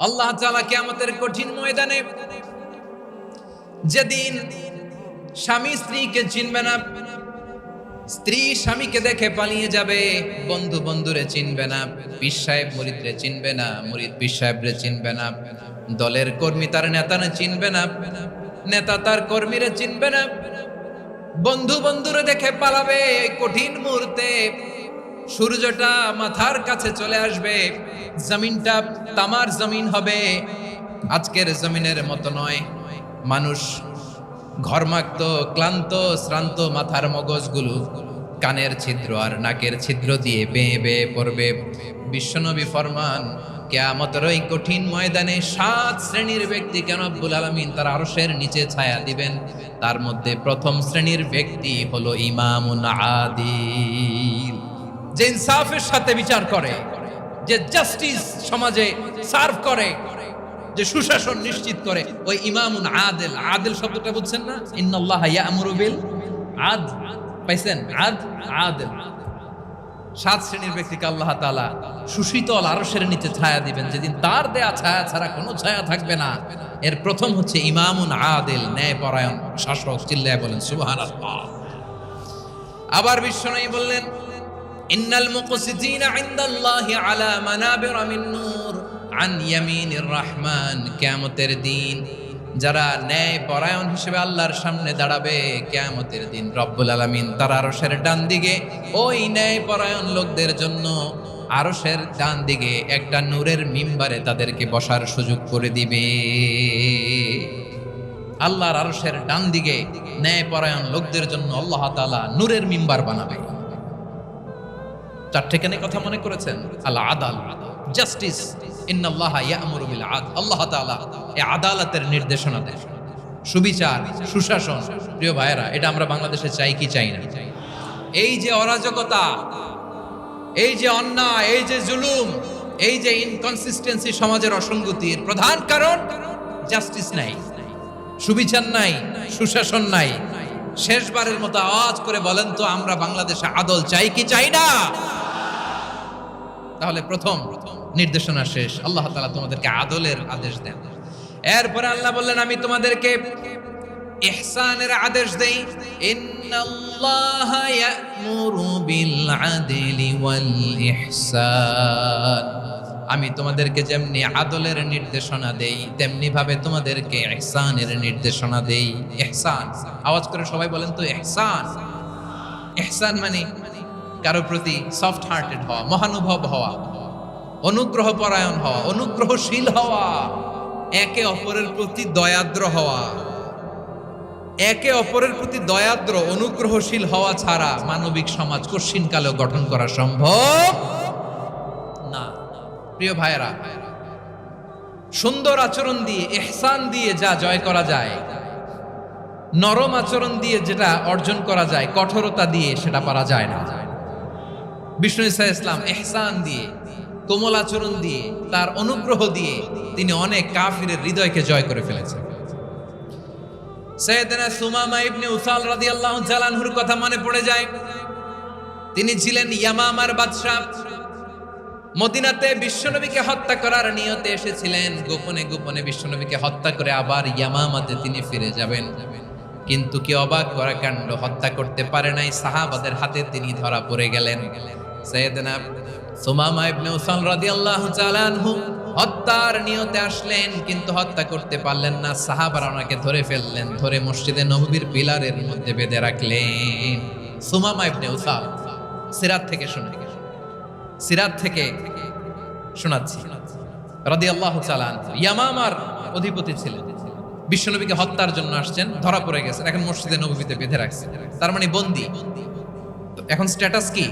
আল্লাহ তাআলা কিয়ামতের কঠিন ময়দানে যেদিন স্বামী স্ত্রীকে চিনবে না, স্ত্রী স্বামীকে দেখে পালিয়ে যাবে, বন্ধু বন্ধুরে চিনবে না, পীর সাহেব মুরিদরে চিনবে না, মুরিদ পীর সাহেবরে চিনবে না, দলের কর্মী তার নেতারে চিনবে না, নেতা তার কর্মীরে চিনবে না, বন্ধু বন্ধুরে দেখে পালাবে। এই কঠিন মুহূর্তে সূর্যটা মাথার কাছে চলে আসবে, জমিনটা তামার জমিন হবে, আজকের জমিনের মতো নয়। মানুষ ঘর্মাক্ত, ক্লান্ত, শ্রান্ত মাথার মগজগুলো কানের ছিদ্র আর নাকের ছিদ্র দিয়ে বেয়ে বেয়ে পড়বে। বিশ্বনবী ফরমান, কিয়ামতের ওই কঠিন ময়দানে 7 শ্রেণীর ব্যক্তিকে রব্বুল আলামিন তার আরশের নিচে ছায়া দিবেন। তার মধ্যে প্রথম শ্রেণীর ব্যক্তি হলো ইমামুন আদিল, যে ইনসাফের সাথে বিচার করে, যে জাস্টিস সমাজে সার্ভ করে, যে সুশাসন নিশ্চিত করে, ওই ইমামুন আদিল। আদিল শব্দটা বুঝছেন না? ইন্নাল্লাহা ইয়া'মুরু বিল আদল, পাইছেন? আদিল। 7 শ্রেণীর ব্যক্তিকে আল্লাহ তাআলা সুশীতল আরশের নিচে ছায়া দিবেন, যেদিন তার দেয়া ছায়া ছাড়া কোনো ছায়া থাকবে না। এর প্রথম হচ্ছে ইমামুন আদিল, ন্যায়পরায়ণ শাসক। চিল্লায় বলেন সুবহানাল্লাহ। আবার বিশ্বনবী বললেন, ইন্নাল মুকসিতিনা ইনদাল্লাহি আলা মানাবিরা মিন নূর আন ইয়ামিনির রহমান। কিয়ামতের দিন যারা ন্যায় পরায়ণ হিসেবে আল্লাহর সামনে দাঁড়াবে, কিয়ামতের দিন রব্বুল আলামিন তার আরশের ডান দিকে ওই ন্যায় পরায়ণ লোকদের জন্য আরশের ডান দিকে একটা নূরের মিম্বারে তাদেরকে বসার সুযোগ করে দিবে। আল্লাহর আরশের ডান দিকে ন্যায় পরায়ণ লোকদের জন্য আল্লাহ তাআলা নূরের মিম্বার বানাবে। 4টে কেন কথা মনে করেছেন? আল আদাল, জাস্টিস। ইন্নাল্লাহা ইয়া'মুরু বিল আদল। আল্লাহ তাআলা এই আদালতের নির্দেশনা দেন, সুবিচার, সুশাসন। প্রিয় ভাইয়েরা, এটা আমরা বাংলাদেশে চাই কি চাই না? এই যে অরাজকতা, এই যে অন্যায়, এই যে জুলুম, এই যে ইনকনসিস্টেন্সি সমাজের অসঙ্গতির প্রধান কারণ জাস্টিস নাই, সুবিচার নাই, সুশাসন নাই। শেষবারের মতো আওয়াজ করে বলেন তো, আমরা বাংলাদেশে আদল চাই কি চাই না? তাহলে প্রথম নির্দেশনা শেষ, আল্লাহ তাআলা তোমাদেরকে আদলের আদেশ দেন। এরপরে আল্লাহ বললেন, আমি তোমাদেরকে ইহসানের আদেশ দেই। ইন্নাল্লাহা ইয়া'মুরু বিল আদলি ওয়াল ইহসান। আমি তোমাদেরকে যেমনি আদলের নির্দেশনা দেই, তেমনি ভাবে তোমাদেরকে ইহসানের নির্দেশনা দেই। ইহসান, আওয়াজ করে সবাই বলেন তো ইহসান। ইহসান মানে কারো প্রতি সফট হার্টেড হওয়া, মহানুভব হওয়া, অনুগ্রহ পরায়ণ হওয়া, অনুগ্রহশীল হওয়া, একে অপরের প্রতি দয়াদ্র হওয়া। একে অপরের প্রতি দয়াদ্র, অনুগ্রহশীল হওয়া ছাড়া মানবিক সমাজ কঠিনকালেও গঠন করা সম্ভব না। প্রিয় ভাইয়েরা, সুন্দর আচরণ দিয়ে, ইহসান দিয়ে যা জয় করা যায়, নরম আচরণ দিয়ে যেটা অর্জন করা যায়, কঠোরতা দিয়ে সেটা পারা যায় না। বিষ্ণু ঈসা ইসলাম ইহসান দিয়ে, কোমল আচরণ দিয়ে, তার অনুগ্রহ দিয়ে তিনি অনেক কাফিরের হৃদয়কে জয় করে ফেলেছেন। সাইয়েদনা সুমামা ইবনে উসাল রাদিয়াল্লাহু তাআলা আনহুর কথা মনে পড়ে যায়। তিনি ছিলেন ইয়ামামার বাদশা। মদিনাতে বিশ্বনবীকে হত্যা করার নিয়তে এসেছিলেন, গোপনে গোপনে বিশ্বনবীকে হত্যা করে আবার ইয়ামামাতে তিনি ফিরে যাবেন। কিন্তু কি অবাক করা কাণ্ড, হত্যা করতে পারে নাই, সাহাবাদের হাতে তিনি ধরা পড়ে গেলেন। সাইয়েদনা সুমামা ইবনে উসাল রাদিয়াল্লাহু তাআলা আনহু হত্যার নিয়তে আসলেন, কিন্তু হত্যা করতে পারলেন না। সাহাবারা ওনাকে ধরে ফেললেন, ধরে মসজিদে নববীর পিলারের মধ্যে বেঁধে রাখলেন। সুমামা ইবনে উসাল, সিরাত থেকে শোনাচ্ছি রাদিয়াল্লাহু তাআলা আনহু, ইয়ামামার অধিপতি ছিলেন, বিশ্বনবীকে হত্যার জন্য আসছেন, ধরা পড়ে গেছেন, এখন মসজিদে নববীতে বেঁধে রাখছে, তার মানে বন্দী। এখন স্ট্যাটাস কি?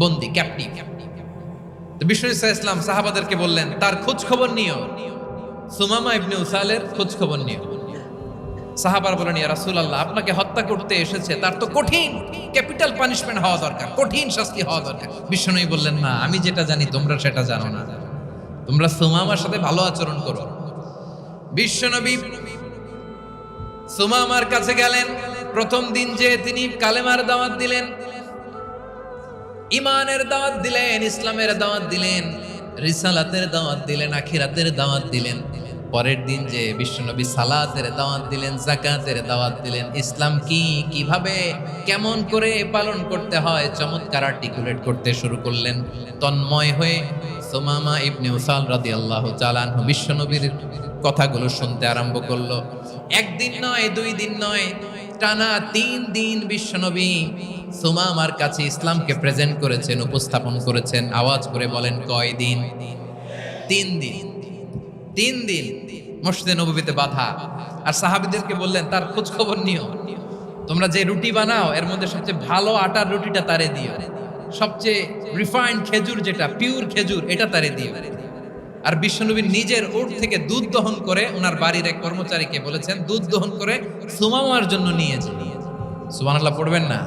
বন্দী, ক্যাপ্টিভ। তো বিষ্ণু ঈসা ইসলাম সাহাবাদেরকে বললেন, তার খোঁজ খবর নিও, সুমামা ইবনে উসালের খোঁজ খবর নিও। সাহাবারা বলেন, ইয়া রাসূলুল্লাহ, আপনাকে হত্যা করতে এসেছে, তার তো কঠিন ক্যাপিটাল পানিশমেন্ট হওয়া দরকার, কঠিন শাস্তি হওয়া দরকার। বিশ্বনবী বললেন, না, আমি যেটা জানি তোমরা সেটা জানো না, তোমরা সুমামার সাথে ভালো আচরণ করো। বিশ্বনবী সুমামার কাছে গেলেন। প্রথম দিন যে তিনি কালেমার দাওয়াত দিলেন, ইমানের দাওয়াত দিলেন, ইসলামের দাওয়াত দিলেন, রিসালাতের দাওয়াত দিলেন, আখিরাতের দাওয়াত দিলেন। পরের দিন যে বিশ্বনবী সালাতের দাওয়াত দিলেন, যাকাতের দাওয়াত দিলেন, ইসলাম কি, কিভাবে, কেমন করে পালন করতে হয় চমৎকার আর্টিকুলেট করতে শুরু করলেন। তন্ময় হয়ে সুমামা ইবনে উসাল রাদিয়াল্লাহু তাআলা আনহু বিশ্বনবীর কথাগুলো শুনতে আরম্ভ করলো। একদিন নয়, 2 দিন নয়, টানা 3 দিন বিশ্বনবী সুমামার কাছে ইসলামকে প্রেজেন্ট করেছেন, উপস্থাপন করেছেন। আওয়াজ করে বলেন, কয় দিন? 3 দিন। 3 দিন মসজিদে নববীতে বাধা। আর সাহাবীদেরকে বললেন, তার খোঁজ খবর নিও, তোমরা যে রুটি বানাও এর মধ্যে সবচেয়ে ভালো আটার রুটিটা তারে দিও, সবচেয়ে রিফাইন্ড খেজুর, যেটা পিওর খেজুর, এটা তারে দিও। আর বিশ্বনবী নিজের উট থেকে দুধ দহন করে ওনার বাড়ির এক কর্মচারীকে বলেছেন, দুধ দহন করে সুমামার জন্য নিয়েছে। সুবহানাল্লাহ পড়বেন না?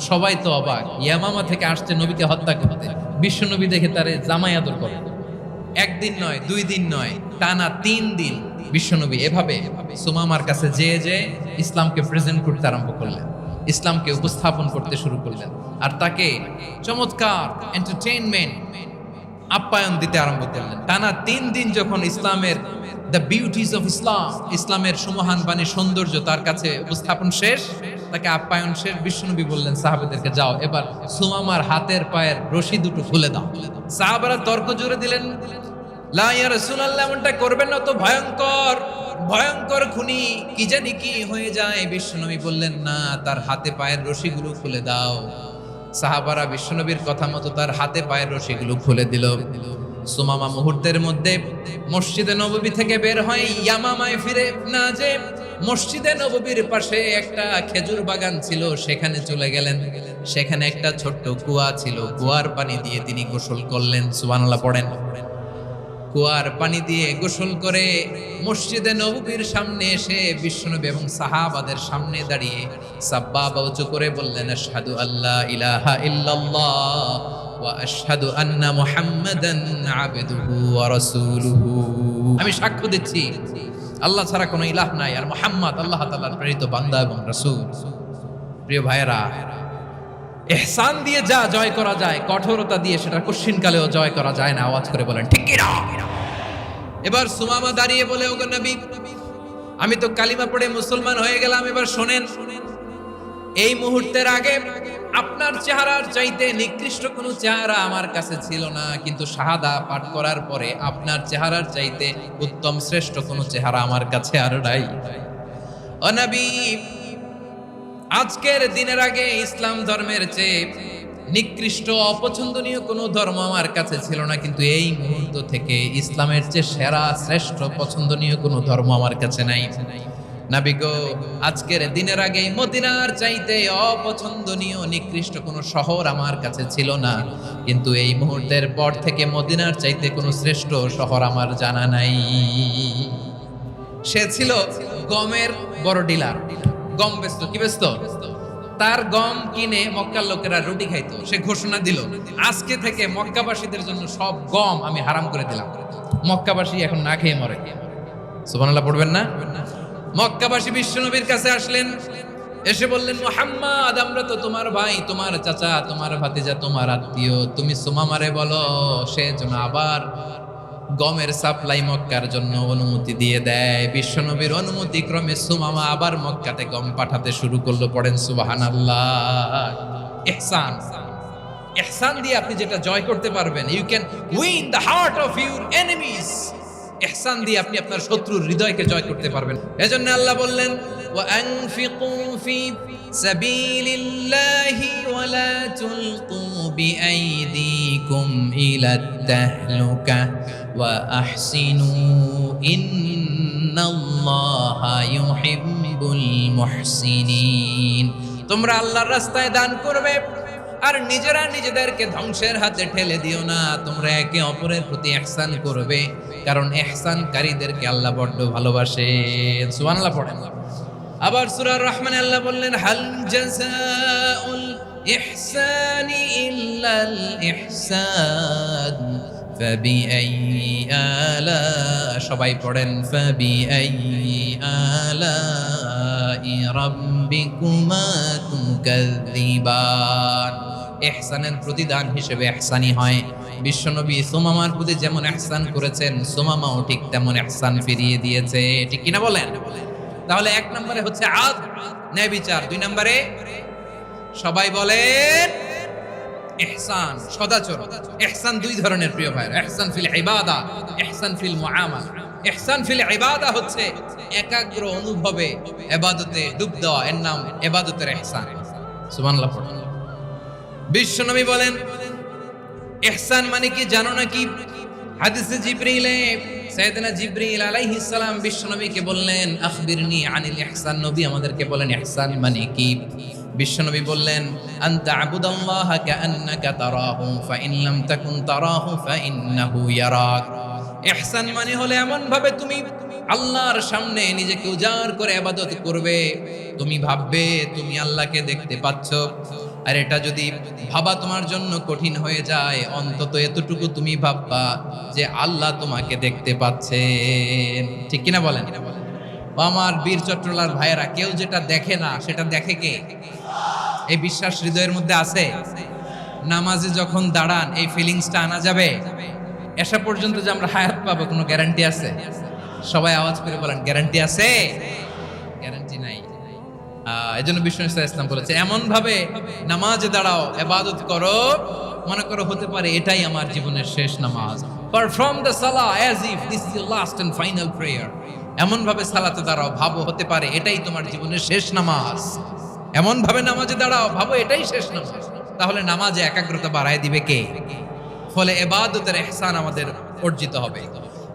সবাই তো অবাক, ইয়ামামা থেকে আসছে নবীকে হত্যা করতে, বিশ্বনবী দেখে তারে জামাই আদর করে। একদিন নয়, 2 দিন নয়, টানা 3 দিন বিশ্বনবী এভাবে সুমামার কাছে যেয়ে ইসলামকে প্রেজেন্ট করতে আরম্ভ করলেন, ইসলামকে উপস্থাপন করতে শুরু করলেন। আর তাকে চমৎকার এন্টারটেইনমেন্ট, আপ্যায়ন দিতে আরম্ভ করলেন। টানা 3 দিন যখন ইসলামের দ্য বিউটিজ অফ ইসলাম, ইসলামের সুমহান বাণী, সৌন্দর্য তার কাছে উপস্থাপন শেষ, তাকে আপ্যায়ন শেষ, বিশ্বনবী বললেন সাহাবাদেরকে, যাও এবার সুমামার হাতের পায়ের রশি দুটো খুলে দাও। সাহাবারা তর্ক জুড়ে দিলেন, লা ইয়া রাসূলুল্লাহ, এমনটা করবেন না, তো ভয়ঙ্কর ভয়ঙ্কর খুনি, কি জানি কি হয়ে যায়। বিশ্বনবী বললেন, না, তার হাতে পায়ের রশিগুলো খুলে দাও। সাহাবারা বিশ্বনবীর কথা মতো তার হাতে পায়ের রশিগুলো খুলে দিল। সুমামা মুহূর্তের মধ্যে মসজিদে নববী থেকে বের হয়, ইয়ামামায় ফিরে না যে মসজিদে নববীর পাশে একটা খেজুর বাগান ছিল, সেখানে চলে গেলেন। সেখানে একটা ছোট্ট কুয়া ছিল, কুয়ার পানি দিয়ে তিনি গোসল করলেন। সুবহানাল্লাহ পড়েন। কুয়ার পানি দিয়ে গোসল করে মসজিদে নববীর সামনে এসে বিশ্বনবী এবং সাহাবাদের সামনে দাঁড়িয়ে সাব্বাবা উঁচু করে বললেন, আশহাদু আল্লা ইলাহা ইল্লাল্লাহ ওয়া আশহাদু আন্না মুহাম্মাদান আবদুহু ওয়া রাসূলুহু। আমি সাক্ষ্য দিচ্ছি আল্লাহ ছাড়া কোনো ইলাহ নাই, আর মুহাম্মদ আল্লাহ তাআলার প্রেরিত বান্দা এবং রাসূল। প্রিয় ভাইয়েরা, ইহসান দিয়ে যা জয় করা যায়, কঠোরতা দিয়ে সেটা কঠিনকালেও জয় করা যায় না। আওয়াজ করে বলেন, ঠিক কি না? এবার সুমামা দাঁড়িয়ে বলে, ওগো নবী, আমি তো কালিমা পড়ে মুসলমান হয়ে গেলাম, এবার শোনেন, এই মুহূর্তের আগে আপনার চেহারার চাইতে নিকৃষ্ট কোনো চেহারা আমার কাছে ছিল না, কিন্তু শাহাদা পাঠ করার পরে আপনার চেহারার চাইতে উত্তম শ্রেষ্ঠ কোনো চেহারা আমার কাছে আর নাই। ও নবী, আজকের দিনের আগে ইসলাম ধর্মের চেয়ে নিকৃষ্ট অপছন্দনীয় কোনো ধর্ম আমার কাছে ছিল না, কিন্তু এই মুহূর্ত থেকে ইসলামের চেয়ে সেরা শ্রেষ্ঠ পছন্দনীয় কোনো ধর্ম আমার কাছে নাই। নবী গো, আজকের দিনের আগে মদিনার চাইতে অপছন্দনীয় নিকৃষ্ট কোনো শহর আমার কাছে ছিল না, কিন্তু এই মুহূর্তের পর থেকে মদিনার চাইতে কোনো শ্রেষ্ঠ শহর আমার জানা নাই। সে ছিল গমের বড় ডিলার, গম বেচতো। কি বেচতো? তার গম কিনে মক্কার লোকেরা রুটি খাইতো। সে ঘোষণা দিল, আজকে থেকে মক্কাবাসীদের জন্য সব গম আমি হারাম করে দিলাম, মক্কাবাসী এখন না খেয়ে মরে। সুবহানাল্লাহ পড়বেন না? মক্কাবাসী বিশ্বনবীর কাছে আসলেন, এসে বললেন, মুহাম্মদ, আমরা তো তোমার ভাই, তোমার চাচা, তোমার ভাতিজা, তোমার আত্মীয়, তুমি সুমামারে বলো সে যেন আবার গমের সাপ্লাই মক্কার জন্য অনুমতি দিয়ে দেয়। বিশ্বনবীর অনুমতি ক্রমে সুমামা আবার মক্কাতে গম পাঠাতে শুরু করলো। পড়েন সুবহানাল্লাহ। ইহসান, ইহসান দিয়ে আপনি যেটা জয় করতে পারবেন, you can win the heart of your enemies. ইহসান দিয়ে আপনি আপনার শত্রুর হৃদয়কে জয় করতে পারবেন। এজন্য আল্লাহ বললেন, ওয়া আনফিকু ফি সাবিলিল্লাহি ওয়া লা তুলকু বিআইদিকুম ইলাত তাহলুকা ওয়া আহসিনু ইন্নাল্লাহা ইউহিব্বুল মুহসিনিন। তোমরা আল্লাহর রাস্তায় দান করবে আর নিজেরা নিজেদেরকে ধ্বংসের হাতে ঠেলে দিও না। তোমরা একে অপরের প্রতি ইহসান করবে, কারণ ইহসানকারীদেরকে আল্লাহ বড় ভালোবাসেন। সুবহানাল্লাহ পড়েন। আবার সূরা রহমানে আল্লাহ বললেন, হাল জাযাউল ইহসানি ইল্লাল ইহসান ফাবিআইয়ি আলা, সবাই পড়েন, ফাবিআইয়ি আলাই রাব্বিকুমা তুকাযযিবান। ইহসানের প্রতিদান হিসেবে ইহসানি হয়। বিশ্বনবী সুমামার প্রতি যেমন ইহসান করেছেন, সুমামাও ঠিক তেমন ইহসান ফিরিয়ে দিয়েছে। ঠিক কিনা বলেন? তাহলে 1 নম্বরে হচ্ছে আদ, ন্যায় বিচার। 2 নম্বরে সবাই বলেন ইহসান, সদাচরণ। ইহসান 2 ধরনের প্রিয় ভাই, ইহসান ফিল ইবাদা, ইহসান ফিল মুআমালা। ইহসান ফিল ইবাদা হচ্ছে একাগ্র অনুভবে ইবাদতে ডুব দেওয়া, এর নাম ইবাদতের ইহসান। সুবহানাল্লাহ পড়ুন। বিশ্বনবী বলেন ইহসান মানে কি জানো নাকি? হাদিসে জিবরিলে সাইয়েদনা জিবরিল আলাইহিস সালাম বিশ্বনবীকে বললেন আখবিরনি আনিল ইহসান। নবী আমাদেরকে বলেন ইহসান মানে কি? বিশ্বনবী বললেন আনতা আবুদাল্লাহ কাআন্নাকা তারাহু ফাইন লাম তাকুন তারাহু ফাইন্নাহু ইয়ারাক। ইহসান মানে হলো এমন ভাবে তুমি আল্লাহর সামনে নিজেকে উজাড় করে ইবাদত করবে, তুমি ভাববে তুমি আল্লাহকে দেখতে পাচ্ছ। আর এটা যদি ভাবা তোমার জন্য কঠিন হয়ে যায়, অন্তত এতটুকু তুমি ভাববা যে আল্লাহ তোমাকে দেখতে পাচ্ছেন। ঠিক কিনা বলেন? আমার বীর চট্টলার ভাইয়েরা, কেউ যেটা দেখে না সেটা দেখে কে? এই বিশ্বাস হৃদয়ের মধ্যে আছে? নামাজে যখন দাঁড়ান এই ফিলিংসটা আনা যাবে? এসা পর্যন্ত যে আমরা হায়াত পাবো কোনো গ্যারান্টি আছে? সবাই আওয়াজ করে বলেন গ্যারান্টি আছে? গ্যারান্টি নাই। এজন্য বিষ্ণু ইসলাম বলেছে এমন ভাবে নামাজে দাঁড়াও, ইবাদত করো, মনে করো হতে পারে এটাই আমার জীবনের শেষ নামাজ। পারফর্ম দ্য সালাহ as if this is your last and final prayer. এমন ভাবে সালাতে দাঁড়াও, ভাবো হতে পারে এটাই তোমার জীবনের শেষ নামাজ। এমন ভাবে নামাজে দাঁড়াও, ভাবো এটাই শেষ নামাজ। তাহলে নামাজে একাগ্রতা বাড়ায় দিবে কে? ফলে ইবাদতের ইহসান আমাদের অর্জিত হবে।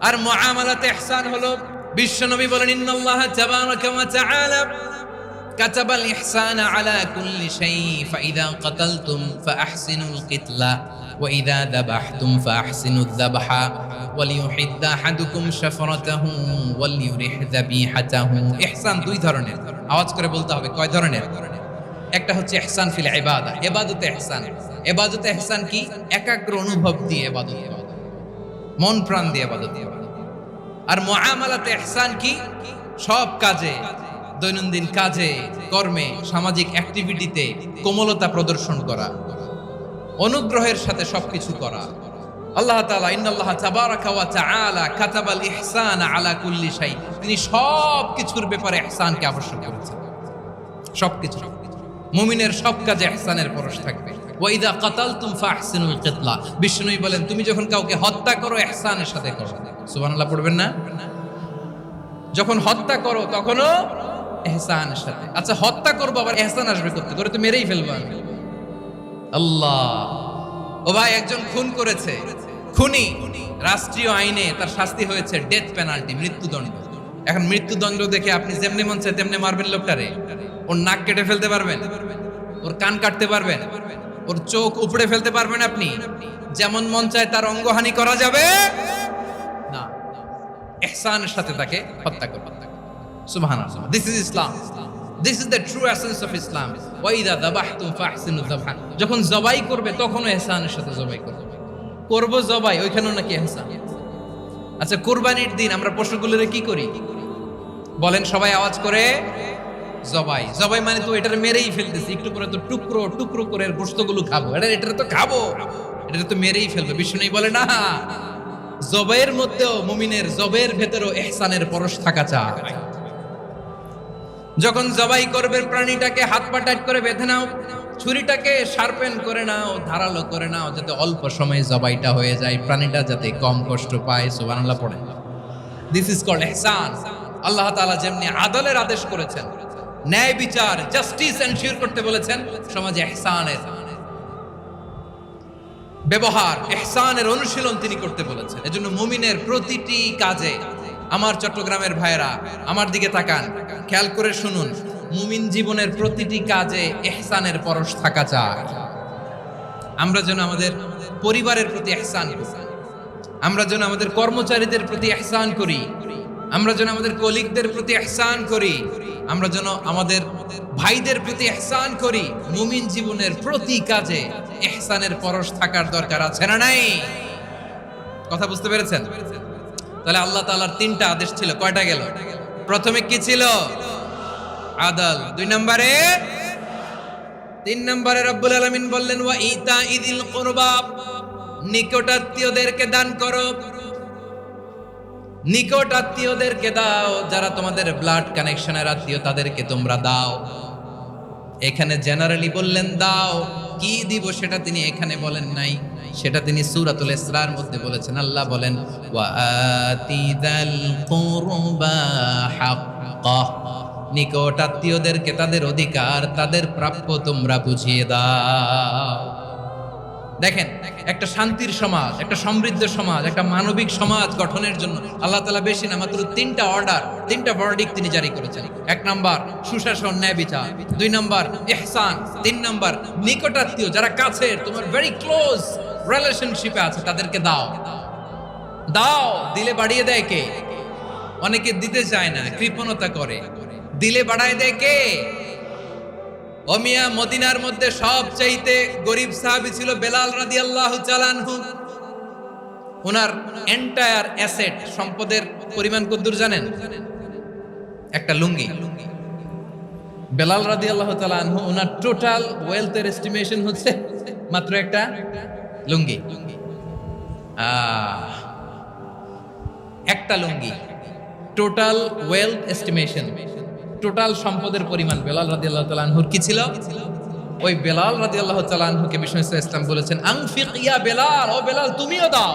আর মুআমালাতে ইহসান হলো, বিশ্বনবী বলেন ইন্নাল্লাহ তাবারাকা ওয়া তাআলা কাতাবাল ইহসানা আলা কুল্লি শাই ফাইদা কাতালতুম ফাআহসিনুল কিতলা ওয়া ইযা যাবাহতুম ফাআহসিনুদ যাবহা ওয়ালিউহিদ্দা আহাদুকুম শাফরাতাহু ওয়ালিউরিহ যাবিহাতাহু। ইহসান 2 ধরনের, আওয়াজ করে বলতে হবে কয় ধরনের? একটা হচ্ছে ইহসান ফিল ইবাদা, ইবাদতে ইহসান। ইবাদতে ইহসান কি? একাগ্র অনুভব দিয়ে ইবাদত করা, মন প্রাণ দিয়ে ইবাদত করা। আর মুআমালাতে ইহসান কি? সব কাজে, দৈনন্দিন কাজে, কর্মে, সামাজিক অ্যাক্টিভিটিতে কোমলতা প্রদর্শন করা, অনুগ্রহের সাথে সবকিছু করা। আল্লাহ তাআলা ইন্নাল্লাহ তাবারাকা ওয়া তাআলা কাতাবাল ইহসানা আলা কুল্লি শাই, তিনি সব কিছুর ব্যাপারে ইহসানকে আবশ্যক করেছেন। সবকিছু, মুমিনের সব কাজে ইহসানের পরশ থাকবে। ওয়া ইযা কাতালতুম ফাহসিনুল কিতলা, বিষ্ণুই বলেন তুমি যখন কাউকে হত্যা করো ইহসানের সাথে করো। সুবহানাল্লাহ পড়বেন না? যখন হত্যা করো তখনও ইহসানের সাথে। আচ্ছা হত্যা করবো আবার ইহসান আসবে করতে, করে তো মেরেই ফেলবো আমি। আল্লাহ, ও ভাই একজন খুন করেছে, খুনি, রাষ্ট্রীয় আইনে তার শাস্তি হয়েছে ডেথ পেনাল্টি, মৃত্যুদণ্ড। এখন মৃত্যুদণ্ড দেখে আপনি যেমনি মন চায় তেমনি মারবেন লোকটারে? ওর নাক কেটে ফেলতে পারবেন? ওর কান কাটতে পারবেন? ওর চোখ উপড়ে ফেলতে পারবেন আপনি? যেমন মন চায় তার অঙ্গহানি করা যাবে না। ইহসানের সাথে তাকে হত্যা করবে। সুবহানাল্লাহ, this is Islam, this is the true essence of Islam. ওয়া ইযা যাবাহতুম ফাহসিনুয যাবহা, যখন জবাই করবে তখনও ইহসানের সাথে জবাই করবে। করব জবাই, ওইখানেও নাকি ইহসান। আচ্ছা কুরবানির দিন আমরা পশুগুলোরে কি করি বলেন সবাই আওয়াজ করে? জবাই। জবাই মানে তো এটারে মেরেই ফেলতেছি, একটু পরে তো টুকরো টুকরো করে গোশতগুলো খাবো, এটা তো খাবো, এটা তো মেরেই ফেলবে। বিষ্ণু বলে না, জবাইয়ের মধ্যেও মুমিনের জবের ভেতরেও ইহসানের পরশ থাকা চাই। যখন জবাই করবে প্রাণীটাকে হাত পা টাইট করে বেঁধে নাও, ছুরিটাকে শার্পেন করে নাও, ধারালো করে নাও, যাতে অল্প সময়ে জবাইটা হয়ে যায়, প্রাণীটা যাতে কম কষ্ট পায়। সুবহানাল্লাহ পড়ে। দিস ইজ কল্ড ইহসান। আল্লাহ তাআলা যেমনি আদলের আদেশ করেছেন, ন্যায় বিচার, জাস্টিস এনশিওর করতে বলেছেন, সমাজে ইহসানের ব্যবহার, ইহসানের অনুশীলন তিনি করতে বলেছেন। এজন্য মুমিনের প্রতিটি কাজে, আমার চট্টগ্রামের ভাইয়েরা আমার দিকে তাকান, খেয়াল করে শুনুন, মুমিন জীবনের প্রতিটি কাজে ইহসানের পরশ থাকা চাই। আমরা যেন আমাদের পরিবারের প্রতি ইহসান করি, আমরা যেন আমাদের কর্মচারীদের প্রতি ইহসান করি, আমরা যেন আমাদের কলিগদের প্রতি ইহসান করি, আমরা যেন আমাদের ভাইদের প্রতি ইহসান করি। মুমিন জীবনের প্রতি কাজে ইহসানের পরশ থাকার দরকার আছে না নাই? কথা বুঝতে পেরেছেন? তাহলে আল্লাহ তাআলার 3টা আদেশ ছিল, কয়টা গেল? প্রথমে কি ছিল? আদল। 2 নম্বরে তিন নম্বরে রব্বুল আলামিন বললেন ওয়া ইতা ইদিল কুরবা, নিকট আত্মীয়দেরকে দান করো। নিকট আত্মীয়দেরকে দাও, যারা তোমাদের ব্লাড কানেকশনের আত্মীয় তাদেরকে তোমরা দাও। এখানে জেনারেলি বললেন দাও, কি দিব সেটা তিনি এখানে বলেন নাই, সেটা তিনি সূরাতুল ইসরার মধ্যে বলেছেন। আল্লাহ বলেন ওয়া আতিদাল কুরবা হাক্কাহ, নিকট আত্মীয়দেরকে তাদের অধিকার, তাদের প্রাপ্য তোমরা বুঝিয়ে দাও। দেখেন, একটা শান্তির সমাজ, একটা সমৃদ্ধ সমাজ, একটা মানবিক সমাজ গঠনের জন্য আল্লাহ তাআলা বেশি না মাত্র তিনটা অর্ডার, তিনটা ভার্ডিক্ট তিনি জারি করেছেন। এক নাম্বার সুশাসন, ন্যায় বিচার। দুই নাম্বার ইহসান। তিন নাম্বার নিকটাত্মীয়, যারা কাছের, তোমার ভেরি ক্লোজ রিলেশনশিপে আছে, তাদেরকে দাও। দাও, দিলে বাড়িয়ে দেয় কে? অনেকে দিতে চায় না, কৃপণতা করে। দিলে বাড়ায় দেয় কে? ওমিয়া, মদিনার মধ্যে সবচাইতে গরিব সাহাবী ছিল বেলাল রাদিয়াল্লাহু তাআলা আনহু। ওনার এন্টায়ার অ্যাসেট, সম্পদের পরিমাণ কতদূর জানেন? একটা লুঙ্গি। বেলাল রাদিয়াল্লাহু তাআলা আনহু, ওনার টোটাল ওয়েলথের এস্টিমেশন হচ্ছে মাত্র একটা লুঙ্গি। একটা লুঙ্গি, টোটাল ওয়েলথ এস্টিমেশন, টোটাল সম্পদের পরিমাণ বেলাল রাদিয়াল্লাহু তাআলা আনহুর কি ছিল? ওই বেলাল রাদিয়াল্লাহু তাআলা আনহুকে বিষ্ণু ইসলাম বলেছেন আনফিক ইয়া বেলাল, ও বেলাল তুমিও দাও।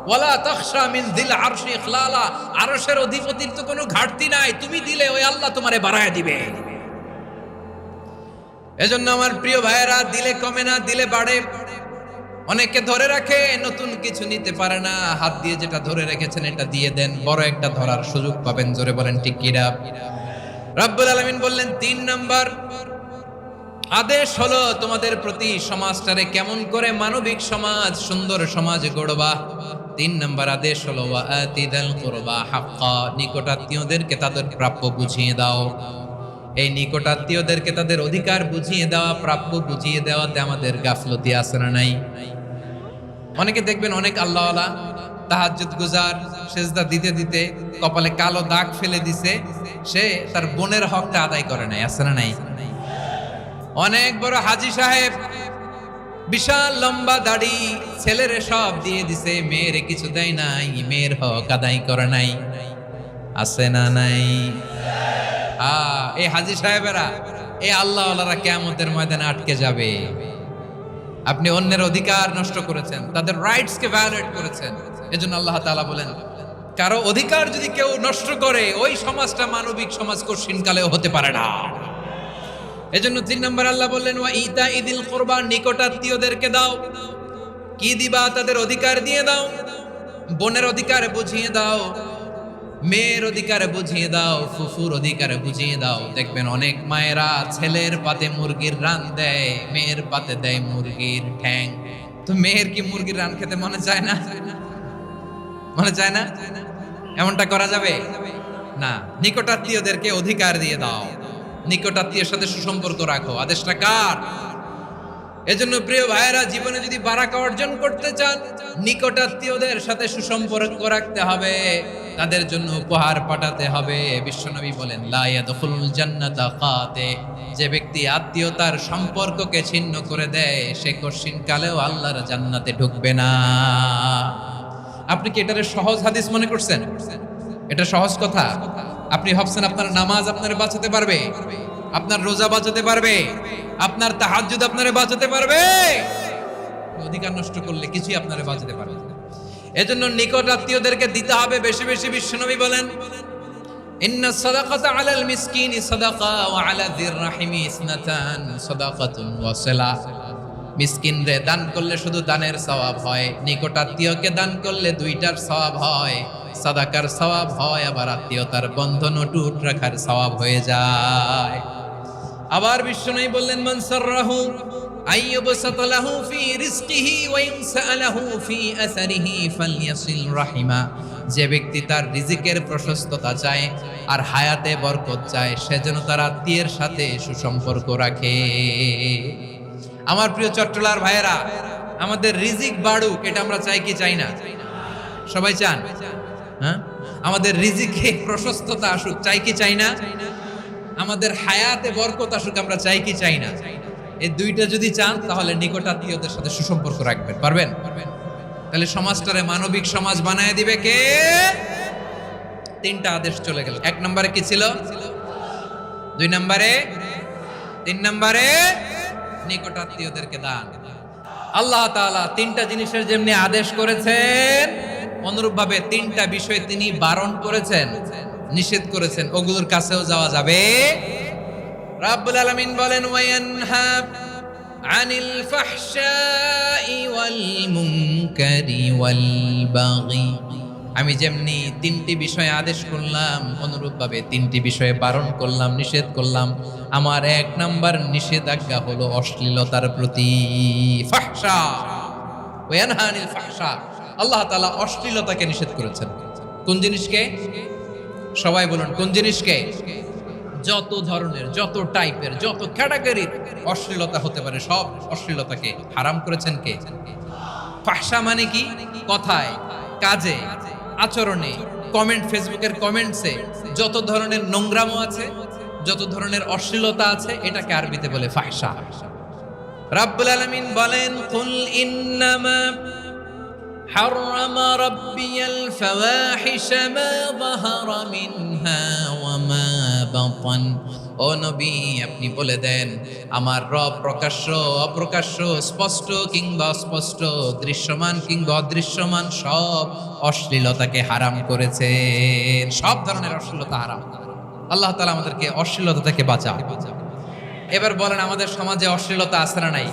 ওয়ালা তাখশা মিন যিল আরশি ইখলালা, আরশের অধিপতির তো কোনো ঘাটতি নাই, তুমি দিলে ওই আল্লাহ তোমারে বাড়ায় দিবে। এজন্য আমার প্রিয় ভাইয়েরা, দিলে কমে না, দিলে বাড়ে। অনেকে ধরে রাখে, নতুন কিছু নিতে পারে না, হাত দিয়ে যেটা ধরে রেখেছেন এটা দিয়ে দেন, বড় একটা ধরার সুযোগ পাবেন। জোরে বলেন ঠিক কিনা? রব্বুল আলামিন বললেন তিন নাম্বার আদেশ হলো তোমাদের প্রতি সমাজটারে কেমন করে মানবিক সমাজ, সুন্দর সমাজ গড়বা। তিন নাম্বার আদেশ হলো ওয়া আতিদাল কুরবা হাক্কা, নিকটাত্মীয়দেরকে তাদের প্রাপ্য বুঝিয়ে দাও। এই নিকটাত্মীয়দেরকে তাদের অধিকার বুঝিয়ে দেওয়া, প্রাপ্য বুঝিয়ে দেওয়াতে আমাদের গাফলতি আছে না নাই? অনেকে দেখবেন অনেক আল্লাহওয়ালা, তাহাজ্জুদ গুজার, সেজদা দিতে দিতে কপালে কালো দাগ ফেলে দিছে, সে তার বোনের হকটা আদায় করে নাই, আছে না নাই? অনেক বড় হাজী সাহেব, বিশাল লম্বা দাড়ি, ছেলেরে সব দিয়ে দিছে, মেয়েরে কিছু দেয় নাই, মেয়ের হক আদায় করে নাই, আছে না নাই? এই হাজী সাহেবেরা, এই আল্লাহওয়ালারা কিয়ামতের ময়দানে আটকে যাবে। আপনি অন্যের অধিকার নষ্ট করেছেন, তাদের রাইটস কে ভায়োলেট করেছেন। এজন্য আল্লাহ তাআলা বলেন, কারো অধিকার যদি কেউ নষ্ট করে, ওই সমাজটা মানবিক সমাজ কঠিনকালেও হতে পারে না। এজন্য তিন নম্বর আল্লাহ বললেন ওয়া ইতা ইদিল কুরবা, নিকটাত্মীয়দেরকে দাও। কি দিবা? তাদের অধিকার দিয়ে দাও। বোনের অধিকার বুঝিয়ে দাও, মেয়ের অধিকার বুঝিয়ে দাও, ফুফুর অধিকার বুঝিয়ে দাও। দেখবেন অনেক মায়েরা ছেলের পাতে মুরগির রান দেয়, মেয়ের পাতে দেয় মুরগির ঠ্যাং। তো মেয়ের কি মুরগির রান খেতে মনে চায় না? মনে চায় না? এমনটা করা যাবে না। নিকটাত্মীয়দেরকে অধিকার দিয়ে দাও, নিকটাত্মীয়ের সাথে সুসম্পর্ক রাখো। আদেশটা কার? এজন্য প্রিয় ভাইয়েরা, জীবনে যদি বারাকা অর্জন করতে চান, নিকটাত্মীয়দের সাথে সুসম্পর্ক রাখতে হবে, তাদের জন্য উপহার পাঠাতে হবে। বিশ্বনবী বলেন লা ইয়াদখুলুল জান্নাতা কাতে, যে ব্যক্তি আত্মীয়তার সম্পর্ককে ছিন্ন করে দেয়, সে কঠিনকালেও আল্লাহর জান্নাতে ঢুকবে না। আপনি কি এটারে সহজ হাদিস মনে করছেন? এটা সহজ কথা? আপনি ভাবছেন আপনার নামাজ আপনারে বাঁচাতে পারবে, আপনার রোজা বাঁচাতে পারবে, আপনার তাহাজ্জুদ আপনারে বাঁচাতে পারবে? অধিকার নষ্ট করলে কিছুই আপনারে বাঁচাতে পারবে না। এজন্য নিকট আত্মীয়দেরকে দিতে হবে বেশি বেশি। বিশ্বনবী বলেন ইন্না সাদাকাতা আলাল মিসকিনি সাদাকা ওয়া আলা যির রাহিমি ইসনাতান সাদাকাতুন ওয়া সিলা। মিসকিনরে দান করলে শুধু দানের সওয়াব হয়, নিকট আত্মীয়কে দান করলে দুইটার সওয়াব হয়, সাদাকার সওয়াব হয়, আবার আত্মীয়তার বন্ধন অটুট রাখার সওয়াব হয়ে যায়। আবার বিশ্বনবী বললেন মান সাররাহু আইয়ুবসাতা লাহু ফি রিজকিহি ওয়া ইনসালাহু ফি আসারিহি ফালইয়াসিল রাহিমা। যে ব্যক্তি তার রিজিকের প্রশস্ততা চায় আর হায়াতে বরকত চায়, সে যেন তার আত্মীয়ের সাথে সুসম্পর্ক রাখে। আমার প্রিয় চট্টলার ভাইয়েরা, আমাদের রিজিক বাড়ুক, এটা আমরা চাই কি চাই না? সবাই চান? হ্যাঁ, আমাদের রিজিকে প্রশস্ততা আসুক, চাই কি চাই না? আমাদের হায়াতে বরকত আসুক, আমরা চাই কি চাই না? এই দুইটা যদি চান তাহলে নিকটাত্মীয়দের সাথে সুসম্পর্ক রাখবেন। পারবেন? তাহলে সমাজটারে মানবিক সমাজ বানায় দিবে কে? তিনটা আদেশ চলে গেল। 1 নম্বরে কি ছিল? 2 নম্বরে, 3 নম্বরে নিকটাত্মীয়দেরকে দান। আল্লাহ তাআলা তিনটা জিনিসের যেমনি আদেশ করেছেন, অনুরূপভাবে তিনটা বিষয় তিনি বারণ করেছেন, নিষেধ করেছেন। ওগুলোর কাছেও যাওয়া যাবে। রাব্বুল আলামিন বলেন, ওয়ায়ানহা আনিল ফাহশাই ওয়াল মুনকারি ওয়াল বাগি। আমি যেমনি তিনটি বিষয়ে আদেশ করলাম, অনুরূপভাবে তিনটি বিষয়ে বারণ করলাম, নিষেধ করলাম। আমার 1 নাম্বার নিষেধাজ্ঞা হলো অশ্লীলতার প্রতি। ফাহশা, ওয়ায়ানহা আনিল ফাহশা, আল্লাহ তাআলা অশ্লীলতাকে নিষেধ করেছেন। কোন জিনিসকে? সবাই বলুন, কোন জিনিসকে? যত ধরনের, যত টাইপের, যত ক্যাটাগরির অশ্লীলতা হতে পারে সব অশ্লীলতাকে হারাম করেছেন কে? ফাহশা মানে কি? কথায়, কাজে, আচরণে, কমেন্ট, ফেসবুকের কমেন্টসে যত ধরনের নোংরামো আছে, যত ধরনের অশ্লীলতা আছে, এটাকে আরবিতে বলে ফাহশা। রাব্বুল আলামিন বলেন, কুল ইন্নামা হারামা রাব্বিয়াল ফাওয়াহিশা মা যাহারা মিনহা ওয়া মা বাতান। ও নবী, আপনি বলে দেন, আমার রব প্রকাশ্য, অপ্রকাশ্য, স্পষ্ট কিংবা অস্পষ্ট, দৃশ্যমান কিংবা অদৃশ্যমান সব অশ্লীলতাকে হারাম করেছেন। সব ধরনের অশ্লীলতা হারাম। আল্লাহ তাআলা আমাদেরকে অশ্লীলতা থেকে বাঁচাও। এবার বলেন, আমাদের সমাজে অশ্লীলতা আছে না নাই?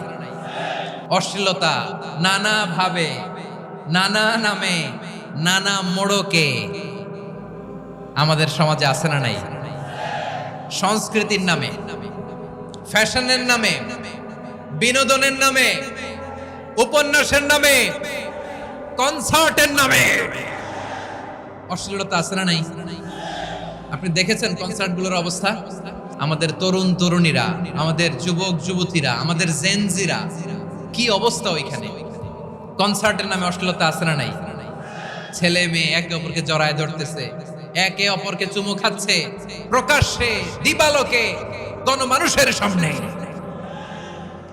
অশ্লীলতা নানা ভাবে, নানা নামে, নানা মোড়কে আমাদের সমাজে আছে না নাই? সংস্কৃতির নামে, ফ্যাশনের নামে, বিনোদনের নামে, উপন্যাসের নামে, কনসার্টের নামে অশ্লীলতা আছে না নাই? আপনি দেখেছেন কনসার্টগুলোর অবস্থা? আমাদের তরুণ তরুণীরা, আমাদের যুবক যুবতীরা, আমাদের জেনজিরা, কি অবস্থা ওইখানে? কনসার্টের নামে অশ্লীলতা আছে না নাই? ছেলে মেয়ে একে অপরকে জড়ায় ধরতেছে, একে অপরকে চুমু খাচ্ছে, প্রকাশ্যে, দিবালোকে, গণমানুষের সামনে।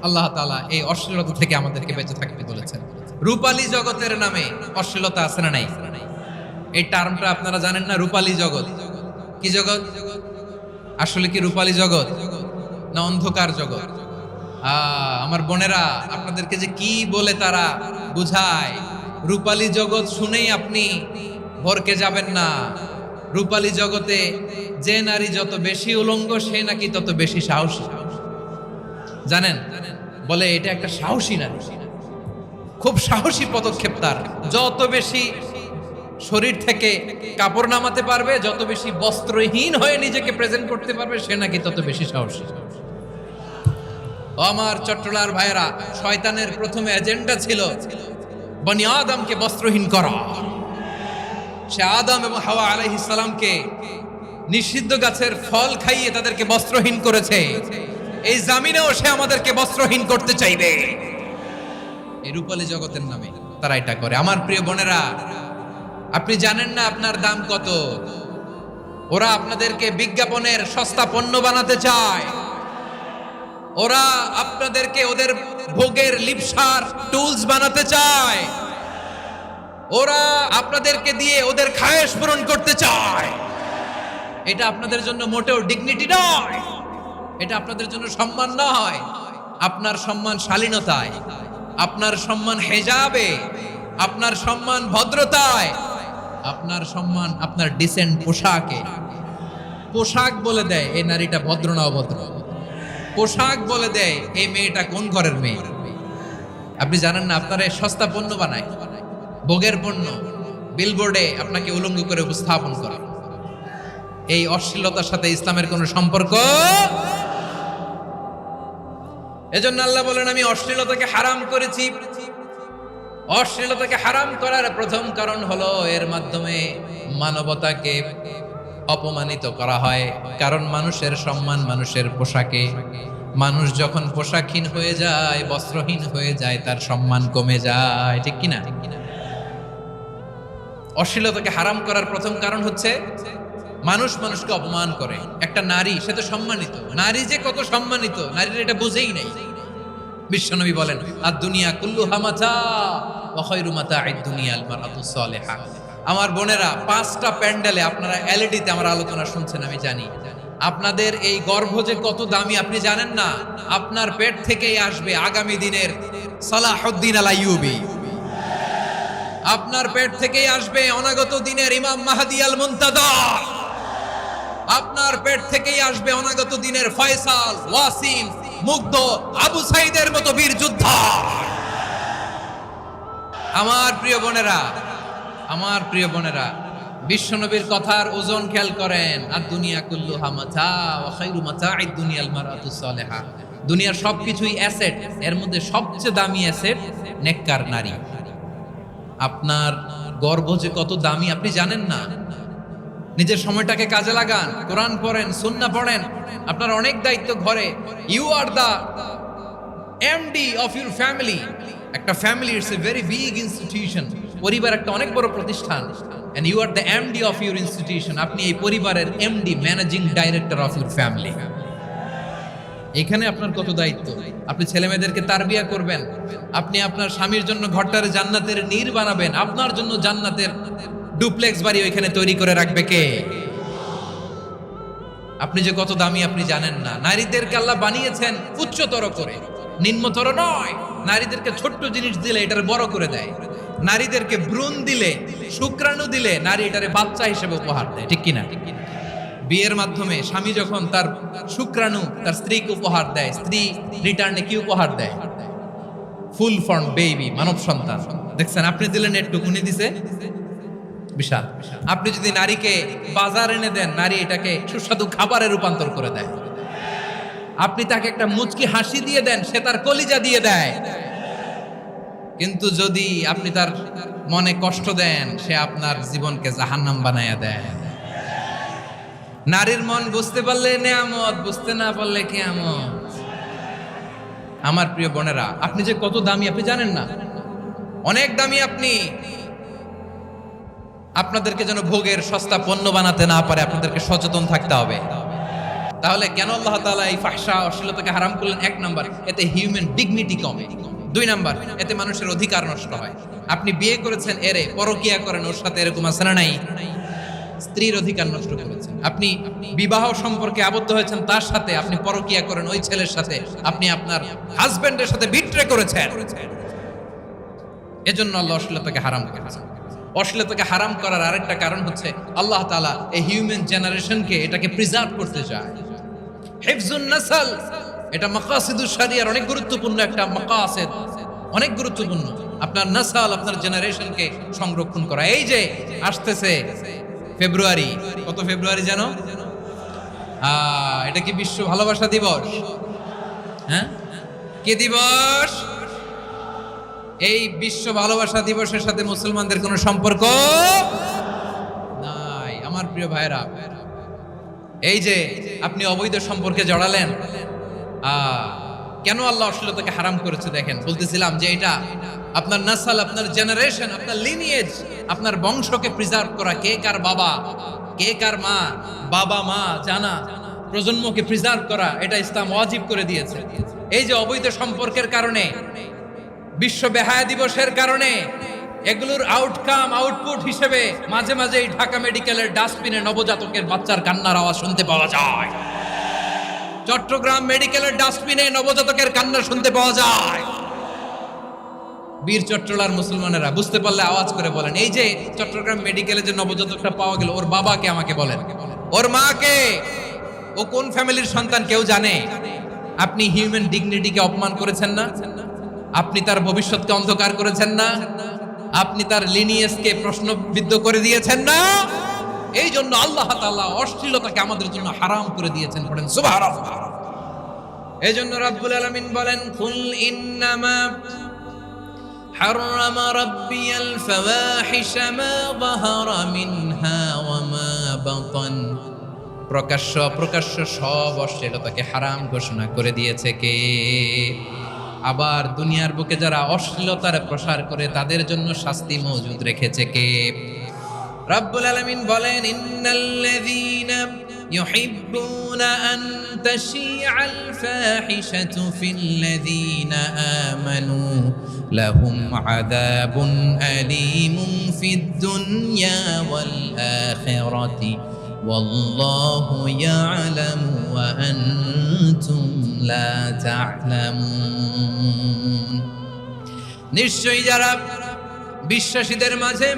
আল্লাহ তাআলা এই অশ্লীলতা থেকে আমাদেরকে বেঁচে থাকতে বলেছেন। রূপালী জগতের নামে অশ্লীলতা আছে না নাই? এই টার্মটা আপনারা জানেন না? রূপালী জগৎ কি জগৎ? আসলে কি রূপালী জগৎ না অন্ধকার জগৎ? আমার বোনেরা, আপনাদেরকে যে কি বলে তারা বুঝায়, রূপালী জগৎ শুনেই আপনি ভরকে যাবেন না। রূপালী জগতে যে নারী যত বেশি উলঙ্গ, সে নাকি তত বেশি সাহসী। জানেন? বলে এটা একটা সাহসী নারী, খুব সাহসী পদক্ষেপ তার। যত বেশি শরীর থেকে কাপড় নামাতে পারবে, যত বেশি বস্ত্রহীন হয়ে নিজেকে প্রেজেন্ট করতে পারবে, সে নাকি তত বেশি সাহসী। আমার চট্টলার ভাইয়েরা, শয়তানের প্রথম এজেন্ডা ছিল বনি আদমকে বস্ত্রহীন করা। সে আদম এবং হাওয়া আলাইহিস সালামকে নিষিদ্ধ গাছের ফল খাইয়ে তাদেরকে বস্ত্রহীন করেছে। এই জামিনেও সে আমাদেরকে বস্ত্রহীন করতে চাইবে। এই রূপালী জগতের নামে তারা এটা করে। আমার প্রিয় বোনেরা, আপনি জানেন না আপনার দাম কত? ওরা আপনাদেরকে বিজ্ঞাপনের সস্তা পণ্য বানাতে চায়। ওরা আপনাদেরকে ওদের ভোগের লিপসার টুলস বানাতে চায়। ওরা আপনাদেরকে দিয়ে ওদের খায়েশ পূরণ করতে চায়। এটা আপনাদের জন্য মোটেও ডিগনিটি নয়, এটা আপনাদের জন্য সম্মান নয়। আপনার সম্মান শালীনতায়, আপনার সম্মান হেজাবে, আপনার সম্মান ভদ্রতায়, আপনার সম্মান আপনার ডিসেন্ট পোশাকে। পোশাক বলে দেয় এই নারীটা ভদ্র না অভদ্র। পোশাক বলে দেয় এই মেয়েটা কোন ঘরের মেয়ে। আপনি জানেন না, আপনারা সস্তা পণ্য বানায়, ভোগের পণ্য, বিলবোর্ডে আপনাকে উলঙ্গ করে উপস্থাপন করে। এই অশ্লীলতার সাথে ইসলামের কোনো সম্পর্ক। এজন্য আল্লাহ বলেন, আমি অশ্লীলতাকে হারাম করেছি। অশ্লীলতাকে হারাম করার প্রথম কারণ হলো এর মাধ্যমে মানবতাকে অপমানিত করা হয়। কারণ মানুষের সম্মান মানুষের পোশাকে। মানুষ যখন পোশাকহীন হয়ে যায়, বস্ত্রহীন হয়ে যায়, তার সম্মান কমে যায়। ঠিক কিনা? অশ্লীলতাকে হারাম করার প্রথম কারণ হচ্ছে মানুষ মানুষকে অপমান করে। একটা নারী, সে তো সম্মানিত। নারী যে কত সম্মানিত, নারীর এটা বুঝেই নাই। বিশ্বনবী বলেন আর দুনিয়া কুল্লুহা মাতা ওয়া খায়রু মাতা'আদ দুনিয়া আল মারআতুস সালিহা। আমার বোনেরা, 5টা প্যান্ডেলে আপনারা এলইডিতে আমার আলোচনা শুনছেন, আমি জানি। আপনাদের এই গর্ভ যে কত দামি আপনি জানেন না। আপনার পেট থেকেই আসবে আগামী দিনের সালাহুদ্দিন আল আইয়ুবী। আপনার পেট থেকেই আসবে অনাগত দিনের ইমাম মাহদী আল মুনতাযর। আপনার পেট থেকেই আসবে অনাগত দিনের ফয়সাল, ওয়াসিম, মুগ্ধ, আবু সাইদের মতো বীর যোদ্ধা। আমার প্রিয় বোনেরা, আমার প্রিয় বোনেরা, বিশ্বনবীর কথার ওজন খেয়াল করেন। আর দুনিয়া কুল্লুহা মাতা ওয়া খায়রু মাতা'আদ দুনিয়া আল মারআতুস সালিহা। দুনিয়ার সবকিছুই অ্যাসেট, এর মধ্যে সবচেয়ে দামি অ্যাসেট নেককার নারী। আপনার গর্ভ যে কত দামি আপনি জানেন না। নিজের সময়টাকে কাজে লাগান, কোরআন পড়েন, সুন্নাহ পড়েন। আপনার অনেক দায়িত্ব ঘরে। You are the MD of your family. একটা family it's a very big institution. পরিবার একটা অনেক বড় প্রতিষ্ঠান। And you are the MD of your institution. আপনি এই পরিবারের MD, managing director of your family. এখানে আপনার কত দায়িত্ব। আপনি ছেলে মেয়েদেরকে তারবিয়া করবেন। আপনি আপনার স্বামীর জন্য ঘরটারে জান্নাতের নীর বানাবেন। আপনার জন্য জান্নাতের ডুপ্লেক্স বাড়ি ওইখানে তৈরি করে রাখবে কে? আপনি যে কত দামি আপনি জানেন না। নারীদেরকে আল্লাহ বানিয়েছেন উচ্চতর করে, নিম্নতর নয়। নারীদেরকে ছোট্ট জিনিস দিলে এটারে বড় করে দেয়। নারীদেরকে ভ্রূণ দিলে, শুক্রাণু দিলে নারী এটারে বাচ্চা হিসেবে উপহার দেয়, ঠিক কিনা? বিয়ের মাধ্যমে স্বামী যখন তার শুক্রাণু তার স্ত্রীকে উপহার দেয়, স্ত্রী রিটার্নে কি উপহার দেয়? ফুল ফর্ম বেবি, মানব সন্তান। দেখছেন, আপনি দিলেন একটুকুনি, দিছে বিশাল। আপনি যদি নারীকে বাজার এনে দেন, নারী এটাকে সুস্বাদু খাবারে রূপান্তর করে দেয়। আপনি তাকে একটা মুচকি হাসি দিয়ে দেন, সে তার কলিজা দিয়ে দেয়। কিন্তু যদি আপনি তার মনে কষ্ট দেন, সে আপনার জীবনকে জাহান্নাম বানায়া দেয়। নারীর মন বুঝতে পারলে নেয়ামত, বুঝতে না পারলে কিয়ামত। আমার প্রিয় বোনেরা, আপনি যে কত দামি আপনি জানেন না। অনেক দামি আপনি। আপনাদেরকে যেন ভোগের সস্তা পণ্য বানাতে না পারে, আপনাদেরকে সচেতন থাকতে হবে। তাহলে কেন আল্লাহ তাআলা এই ফাহশা, অশ্লীলতাকে হারাম করলেন? 1 নাম্বার, এতে হিউম্যান ডিগনিটি কমে। 2 নাম্বার, এতে মানুষের অধিকার নষ্ট হয়। আপনি বিয়ে করেছেন, এরে পরকিয়া করেন, ওর সাথে এরকম আছে না নাই? স্ত্রীর অধিকার নষ্ট করেছেন। আপনি বিবাহ সম্পর্কে আবদ্ধ হয়েছেন তার সাথে, আপনি পরকিয়া করেন ওই ছেলের সাথে, আপনি আপনার হাজবেন্ডের সাথে বিট্রে করেছেন। এজন্য আল্লাহ অশ্লীলতাকে হারাম করেছেন। অশ্লীলতাকে হারাম করার আরেকটা কারণ হচ্ছে আল্লাহ তাআলা এই হিউম্যান জেনারেশনকে এটাকে প্রিজার্ভ করতে চায়। হিফজুন নাসল, এটা মাকাসিদুশ শরিয়ার অনেক গুরুত্বপূর্ণ একটা মাকাসিদ, অনেক গুরুত্বপূর্ণ। আপনার নাসল, আপনার জেনারেশনকে সংরক্ষণ করা। এই যে আসতেছে ফেব্রুয়ারি, কত ফেব্রুয়ারি জানো? এটা কি বিশ্ব ভালোবাসা দিবস? হ্যাঁ, কি দিবস? এই বিশ্ব ভালোবাসা দিবসের সাথে মুসলমানদের কোনো সম্পর্ক নাই। আমার প্রিয় ভাইরা, এই যে আপনি অবৈধ সম্পর্কে জড়ালেন, কেন আল্লাহ অশ্লীলতাকে হারাম করেছে দেখেন। বলতেছিলাম যে এটা আপনার নাসল, আপনার জেনারেশন, আপনার লিনিয়েজ, আপনার বংশকে প্রিজার্ভ করা। কে কার বাবা, কে কার মা, বাবা মা জানা, প্রজন্মকে প্রিজার্ভ করা, এটা ইসলাম ওয়াজিব করে দিয়েছে। এই যে অবৈধ সম্পর্কের কারণে, বিশ্ব বেহায়া দিবসের কারণে, এগুলোর আউটকাম, আউটপুট হিসেবে মাঝে মাঝে এই ঢাকা মেডিকেলের ডাস্টবিনে নবজাতকের বাচ্চার কান্নার আওয়াজ শুনতে পাওয়া যায়। চট্টগ্রাম মেডিকেলের ডাস্টবিনে নবজাতকের কান্না শুনতে পাওয়া যায়। বীর চট্টলার মুসলমানেরা বুঝতে পারলে আওয়াজ করে বলেন, এই যে চট্টগ্রাম মেডিকেলে যে নবজাতকটা পাওয়া গেল, ওর বাবাকে আমাকে বলেন, ওর মাকে, ও কোন ফ্যামিলির সন্তান কেউ জানে? আপনি হিউম্যান ডিগনিটিকে অপমান করেছেন না? আপনি তার ভবিষ্যৎকে অন্ধকার করেছেন না? আপনি তার লিনিয়েজকে প্রশ্নবিদ্ধ করে দিয়েছেন না? এই জন্য আল্লাহ তাআলা অশ্লীলতাকে আমাদের জন্য হারাম করে দিয়েছেন। পড়েন সুবহানাল্লাহ। এই জন্য রাব্বুল আলামিন বলেন, কুল ইন্নামা হারামা রাব্বিয়াল ফাওয়াহিশা মা যাহারা মিনহা ওয়া মা বাতান। প্রকাশ্য অপ্রকাশ্য সব অশ্লীলতাকে হারাম ঘোষণা করে দিয়েছে কে? আবার দুনিয়ার বুকে যারা অশ্লীলতার প্রসার করে তাদের জন্য শাস্তি মজুদ রেখেছে কে? রাব্বুল আলামিন বলেন, ইন্নাল্লাযীনা يحبون أن تشيع الفاحشة في الذين آمنوا لهم عذاب أليم في الدنيا والآخرة والله يعلم وأنتم لا تعلمون নিশ্চয়ই যারা বিশ্বাসীদের মাঝে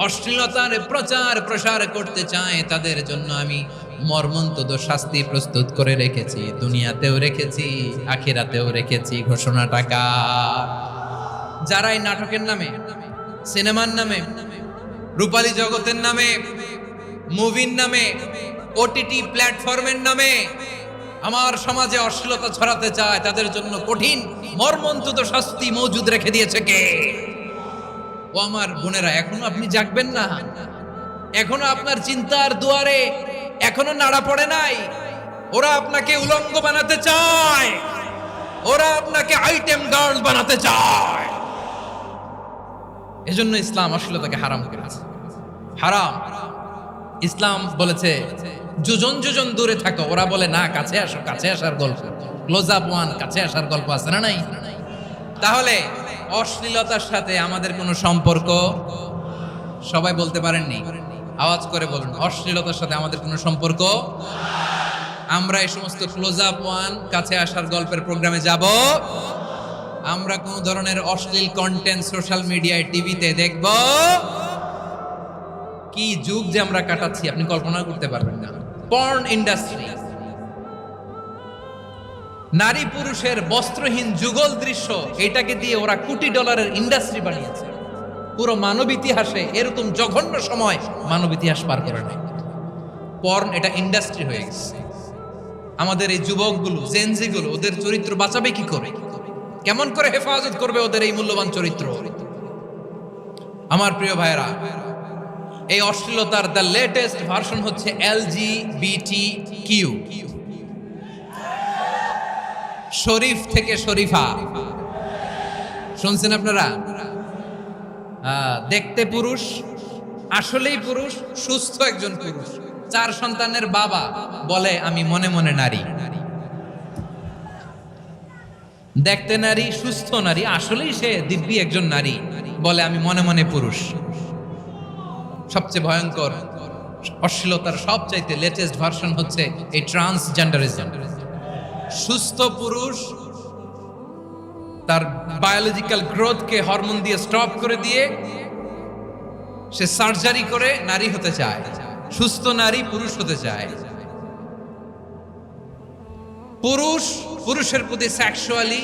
অশ্লীলতার প্রচার প্রসার করতে চায় তাদের জন্য আমি মর্মন্তুদ শাস্তি প্রস্তুত করে রেখেছি, দুনিয়াতেও রেখেছি, আখিরাতেও রেখেছি। ঘোষণাটা কার? যারা এই নাটকের নামে, সিনেমার নামে, রূপালী জগতের নামে, মুভির নামে, ওটিটি প্ল্যাটফর্মের নামে আমার সমাজে অশ্লীলতা ছড়াতে চায় তাদের জন্য কঠিন মর্মন্তুদ শাস্তি মজুদ রেখে দিয়েছে কে? ও আমার বোনেরা, এখনো আপনি জাগবেন না? এখনো আপনার চিন্তার দুয়ারে এখনো নাড়া পড়ে নাই? ওরা আপনাকে উলঙ্গ বানাতে চায়, ওরা আপনাকে আইটেম গার্ল বানাতে চায়। এজন্য ইসলাম অশ্লীলতাকে হারাম করেছে। হারাম। ইসলাম বলেছে যোজন যোজন দূরে থাকো, ওরা বলে না কাছে আসো, কাছে আসার গল্প, ক্লোজ আপ ওয়ান, কাছে আসার গল্প আছে না নাই? তাহলে অশ্লীলতার সাথে আমাদের কোনো সম্পর্ক? সবাই বলতে পারেননি, আওয়াজ করে বলুন, অশ্লীলতার সাথে আমাদের কোনো সম্পর্ক? আমরা এই সমস্ত ক্লোজ আপ ওয়ান, কাছে আসার গল্পের প্রোগ্রামে যাব? আমরা কোন ধরনের অশ্লীল কন্টেন্ট সোশ্যাল মিডিয়ায়, টিভিতে দেখব? কি যুগ যে আমরা কাটাচ্ছি আপনি কল্পনা করতে পারবেন না। পর্ন ইন্ডাস্ট্রি, নারী পুরুষের বস্ত্রহীন যুগল দৃশ্য, এটাকে দিয়ে ওরা কোটি ডলারের ইন্ডাস্ট্রি বানিয়েছে। পুরো মানব ইতিহাসে এরকম জঘন্য সময় মানব ইতিহাস পার করে নাই। পর্ন এটা ইন্ডাস্ট্রি হয়ে গেছে। আমাদের এই যুবকগুলো, জেনজিগুলো, ওদের চরিত্র বাঁচাবে কি করে? কেমন করে হেফাজত করবে ওদের এই মূল্যবান চরিত্র? আমার প্রিয় ভাইরা, এই অশ্লীলতার দ্য লেটেস্ট ভার্সন হচ্ছে LGBTQ, শরীফ থেকে শরীফা। শুনছেন আপনারা? দেখতে পুরুষ, আসলেই পুরুষ, সুস্থ একজন পুরুষ, 4 সন্তানের বাবা, বলে আমি মনে মনে নারী। দেখতে নারী, সুস্থ নারী, আসলেই সে দিব্যি একজন নারী, বলে আমি মনে মনে পুরুষ। সবচেয়ে ভয়ঙ্কর অশ্লীলতার সবচাইতে লেটেস্ট ভার্সন হচ্ছে এই ট্রান্সজেন্ডারিজম। সুস্থ পুরুষ তার বায়োলজিক্যাল গ্রোথকে হরমোন দিয়ে স্টপ করে দিয়ে সে সার্জারি করে নারী হতে চায়। সুস্থ নারী পুরুষ হতে চায়। পুরুষ পুরুষের প্রতি সেক্সুয়ালি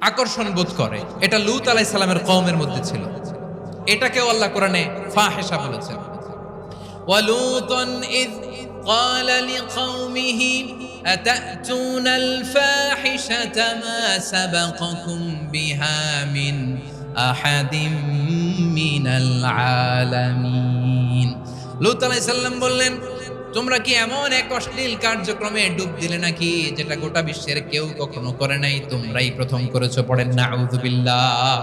আকর্ষণ বোধ করে। এটা লূত আলাইহিস সালামের কওমের মধ্যে ছিল। এটাকে আল্লাহ কোরআনে ফাহিশা বলেছেন। ওয়ালুতান ইয قال لقومه أتأتون الفاحشة ما سبقكم بها من أحد من العالمين। লূত আলাইহিস সালাম বললেন, তোমরা কি এমন এক অশ্লীল কার্যক্রমে ডুব দিলে নাকি যেটা গোটা বিশ্বের কেউ কখনো করে নাই? তোমরাই প্রথম করেছো। পড়েন নাউযুবিল্লাহ।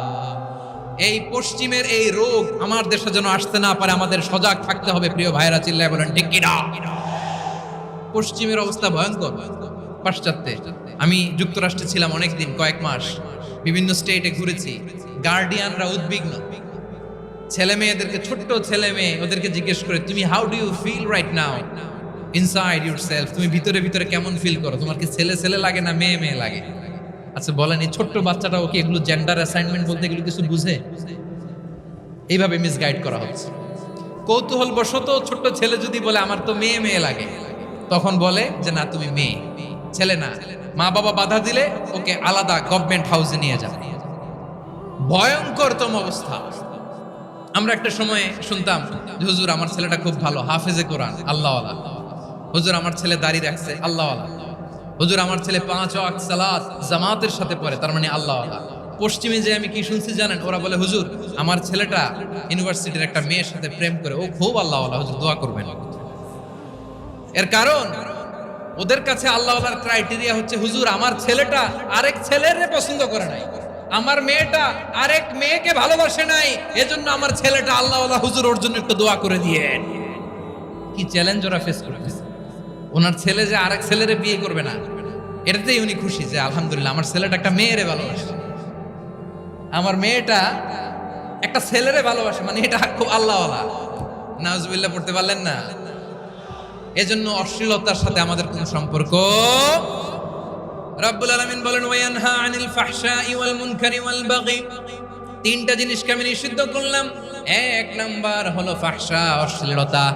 এই পশ্চিমের এই রোগ আমার দেশে যেন আসতে না পারে, আমাদের সজাগ থাকতে হবে। প্রিয় ভাইরা, চিল্লায় বলেন ঠিক কি না? পশ্চিমের অবস্থা ভয়ঙ্কর। পাশ্চাত্যে, আমি যুক্তরাষ্ট্রে ছিলাম অনেকদিন, কয়েক মাস, বিভিন্ন স্টেটে ঘুরেছি। গার্ডিয়ানরা উদ্বিগ্ন। ছেলে মেয়েদেরকে, ছোট্ট ছেলে মেয়ে, ওদেরকে জিজ্ঞেস করে, তুমি how do you feel right now inside yourself? তুমি ভিতরে ভিতরে কেমন ফিল করো? তোমার কি ছেলে ছেলে লাগে না মেয়ে মেয়ে লাগে? আচ্ছা বলেন, এই ছোট্ট বাচ্চাটাও কি এগুলো জেন্ডার অ্যাসাইনমেন্ট বলতে এগুলো কিছু বুঝে? এইভাবে মিসগাইড করা হচ্ছে। কৌতূহল বশত ছোট্ট ছেলে যদি বলে আমার তো মেয়ে মেয়ে লাগে, তখন বলে যে না তুমি মেয়ে, ছেলে না। মা বাবা বাধা দিলে ওকে আলাদা গভর্নমেন্ট হাউসে নিয়ে যান। ভয়ঙ্করতম অবস্থা। আমরা একটা সময় শুনতাম যে হুজুর আমার ছেলেটা খুব ভালো, হাফেজে কোরআন, আল্লাহওয়ালা। হুজুর আমার ছেলে দাড়ি রাখছে, আল্লাহওয়ালা। হুজুর আমার ছেলে 5 ওয়াক্ত সালাত জামাতের সাথে পড়ে, তার মানে আল্লাহওয়ালা। পশ্চিমে যে আমি কি শুনছি জানেন? ওরা বলে হুজুর আমার ছেলেটা ইউনিভার্সিটির একটা মেয়ের সাথে প্রেম করে, ও খুব আল্লাহওয়ালা, হুজুর দোয়া করবেন। এর কারণ ওদের কাছে আল্লাহওয়ালার ক্রাইটেরিয়া হচ্ছে হুজুর আমার ছেলেটা আরেক ছেলের পছন্দ করে নাই, আমার মেয়েটা আরেক মেয়েকে ভালোবাসে নাই, এজন্য আমার ছেলেটা আল্লাহওয়ালা, হুজুর ওর জন্য একটু দোয়া করে দিয়েন। কি চ্যালেঞ্জ ওরা ফেস করতেছে। ওনার ছেলে যে আরেক ছেলেরে বিয়ে করবে না, এটাতেই উনি খুশি যে আলহামদুলিল্লাহ আমার ছেলেটা একটা মেয়েরে ভালোবাসে, আমার মেয়েটা একটা ছেলেরে ভালোবাসে, মানে এটা খুব আল্লাহওয়ালা। নাউজুবিল্লাহ পড়তে পারলেন না? এজন্য অশ্লীলতার সাথে আমাদের কোনো সম্পর্ক। রাব্বুল আলামিন বলেন ওয়ায়ানহা আনিল ফাহশাই ওয়াল মুনকারি ওয়াল বাগি, তিনটা জিনিসকে আমি নিষিদ্ধ করলাম। এক নাম্বার হলো ফাহশা, অশ্লীলতা।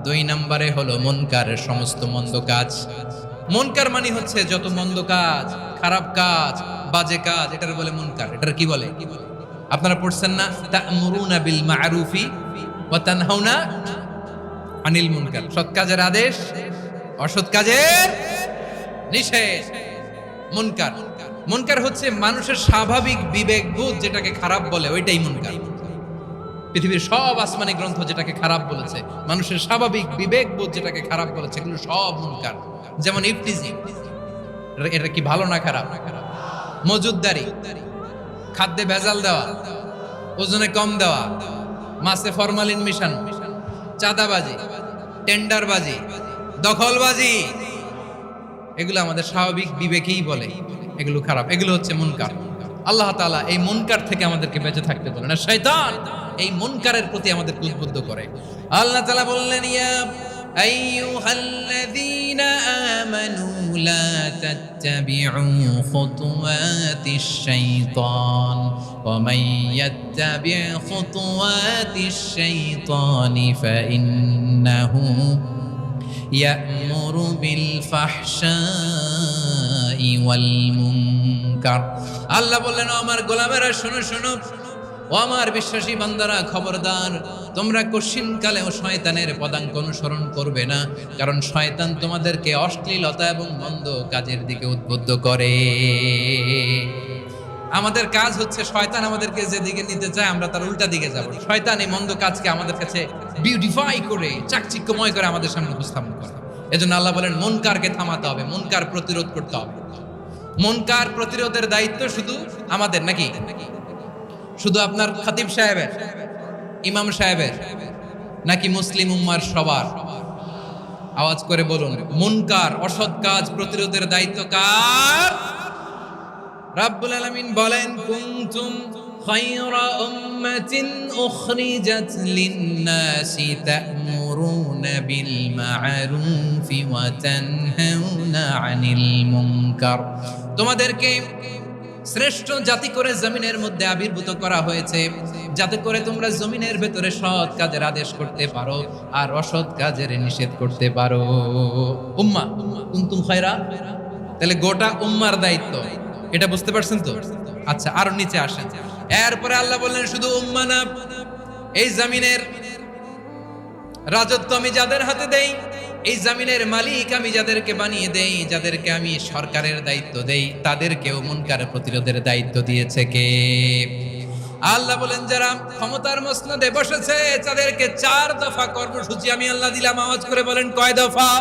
দুই নম্বরে হলো মুনকার, সমস্ত মন্দ কাজ। মুনকার মানে হচ্ছে যত মন্দ কাজ, খারাপ কাজ, বাজে কাজ, এটার বলে মুনকার। এটার কি বলে? আপনারা পড়ছেন না, তা'মুরুনা বিল মা'রুফি ওয়া তানহাউনা আনিল মুনকার। সৎ কাজের আদেশ, অসৎ কাজের নিষেধ। মুনকার, মুনকার হচ্ছে মানুষের স্বাভাবিক বিবেকবোধ যেটাকে খারাপ বলে, ওইটাই মুনকার। পৃথিবীর সব আসমানি গ্রন্থ যেটাকে খারাপ বলেছে, মানুষের স্বাভাবিক বিবেকবোধ যেটাকে খারাপ বলেছে, এগুলো সব মুনকার। যেমন ইফতিজিং, এটা কি ভালো না খারাপ? মজুদদারি, খাদ্যে ভেজাল দেওয়া, ওজনে কম দেওয়া, মাছে ফরমালিন মিশানো, চাঁদাবাজি, টেন্ডারবাজি, দখলবাজি, এগুলো আমাদের স্বাভাবিক বিবেকেই বলে এগুলো খারাপ, এগুলো হচ্ছে মুনকার। আল্লাহ তাআলা এই মুনকার থেকে আমাদেরকে বেঁচে থাকতে বলেন। আর শয়তান এই মুনকারের প্রতি আমাদেরকে উদ্বুদ্ধ করে। আল্লাহ তাআলা বললেন, ইয়া আইয়ুহাল্লাযীনা আমানু লা তাত্তাবিউ খুতুওয়াতিশ শাইতান ওয়া মান ইয়াত্তাবি' খুতুওয়াতিশ শাইতানি ফাইন্নাহু ইয়া'মুরু বিল ফাহশাই ওয়াল মুনকার। আল্লাহ বললেন, আমার গোলামেরা শোনো শোনো, ও আমার বিশ্বাসী বান্দারা খবরদার, তোমরা কশিনকালেও শয়তানের পদাঙ্ক অনুসরণ করবে না, কারণ শয়তান তোমাদেরকে অশ্লীলতা এবং মন্দ কাজের দিকে উদ্বুদ্ধ করে। আমাদের কাজ হচ্ছে শয়তান আমাদেরকে যেদিকে নিতে চায় আমরা তার উল্টা দিকে যাব। শয়তান এই মন্দ কাজকে আমাদের কাছে বিউটিফাই করে, চাকচিক্যময় করে আমাদের সামনে উপস্থাপন করে। এজন্য আল্লাহ বলেন মুনকারকে থামাতে হবে, মুনকার প্রতিরোধ করতে হবে। মুনকার প্রতিরোধের দায়িত্ব শুধু আমাদের নাকি? শুধু আপনার খতিব সাহেবের, ইমাম সাহেবের, নাকি মুসলিম উম্মার সবার? আওয়াজ করে বলুন, মুনকার অসৎ কাজ প্রতিরোধের দায়িত্ব কার? রাব্বুল আলামিন বলেন, কুনতুম খায়রা উম্মাতিন উখরিজাত লিন-নাসি তা'মুরুনা বিল মা'রুফি ওয়া তানহাউনা আনিল মুনকার। তোমাদেরকে শ্রেষ্ঠ জাতি করে জমিনের মধ্যে আবির্ভূত করা হয়েছে, যাতে করে তোমরা জমিনের ভেতরে সৎ কাজের আদেশ করতে পারো আর অসৎ কাজের নিষেধ করতে পারো। উম্মাহ, কুনতুম খায়রা, তাহলে গোটা উম্মার দায়িত্ব, এটা বুঝতে পারছেন তো? আচ্ছা, আরো নিচে আসেন। এরপরে আল্লাহ বললেন, শুধু উম্মাহ না, এই জমিনের রাজত্ব আমি যাদের হাতে দেই, এই জমিনের মালিক আমি যাদেরকে বানিয়ে দেই, যাদেরকে আমি সরকারের দায়িত্ব দেই, তাদেরকেও মুনকার প্রতিরোধের দায়িত্ব দিয়েছে কে? আল্লাহ বলেন, যারা ক্ষমতার মসনদে বসেছে তাদেরকে 4 দফা কর্মসূচি আমি আল্লাহ দিলাম। আওয়াজ করে বলেন, কয় দফা?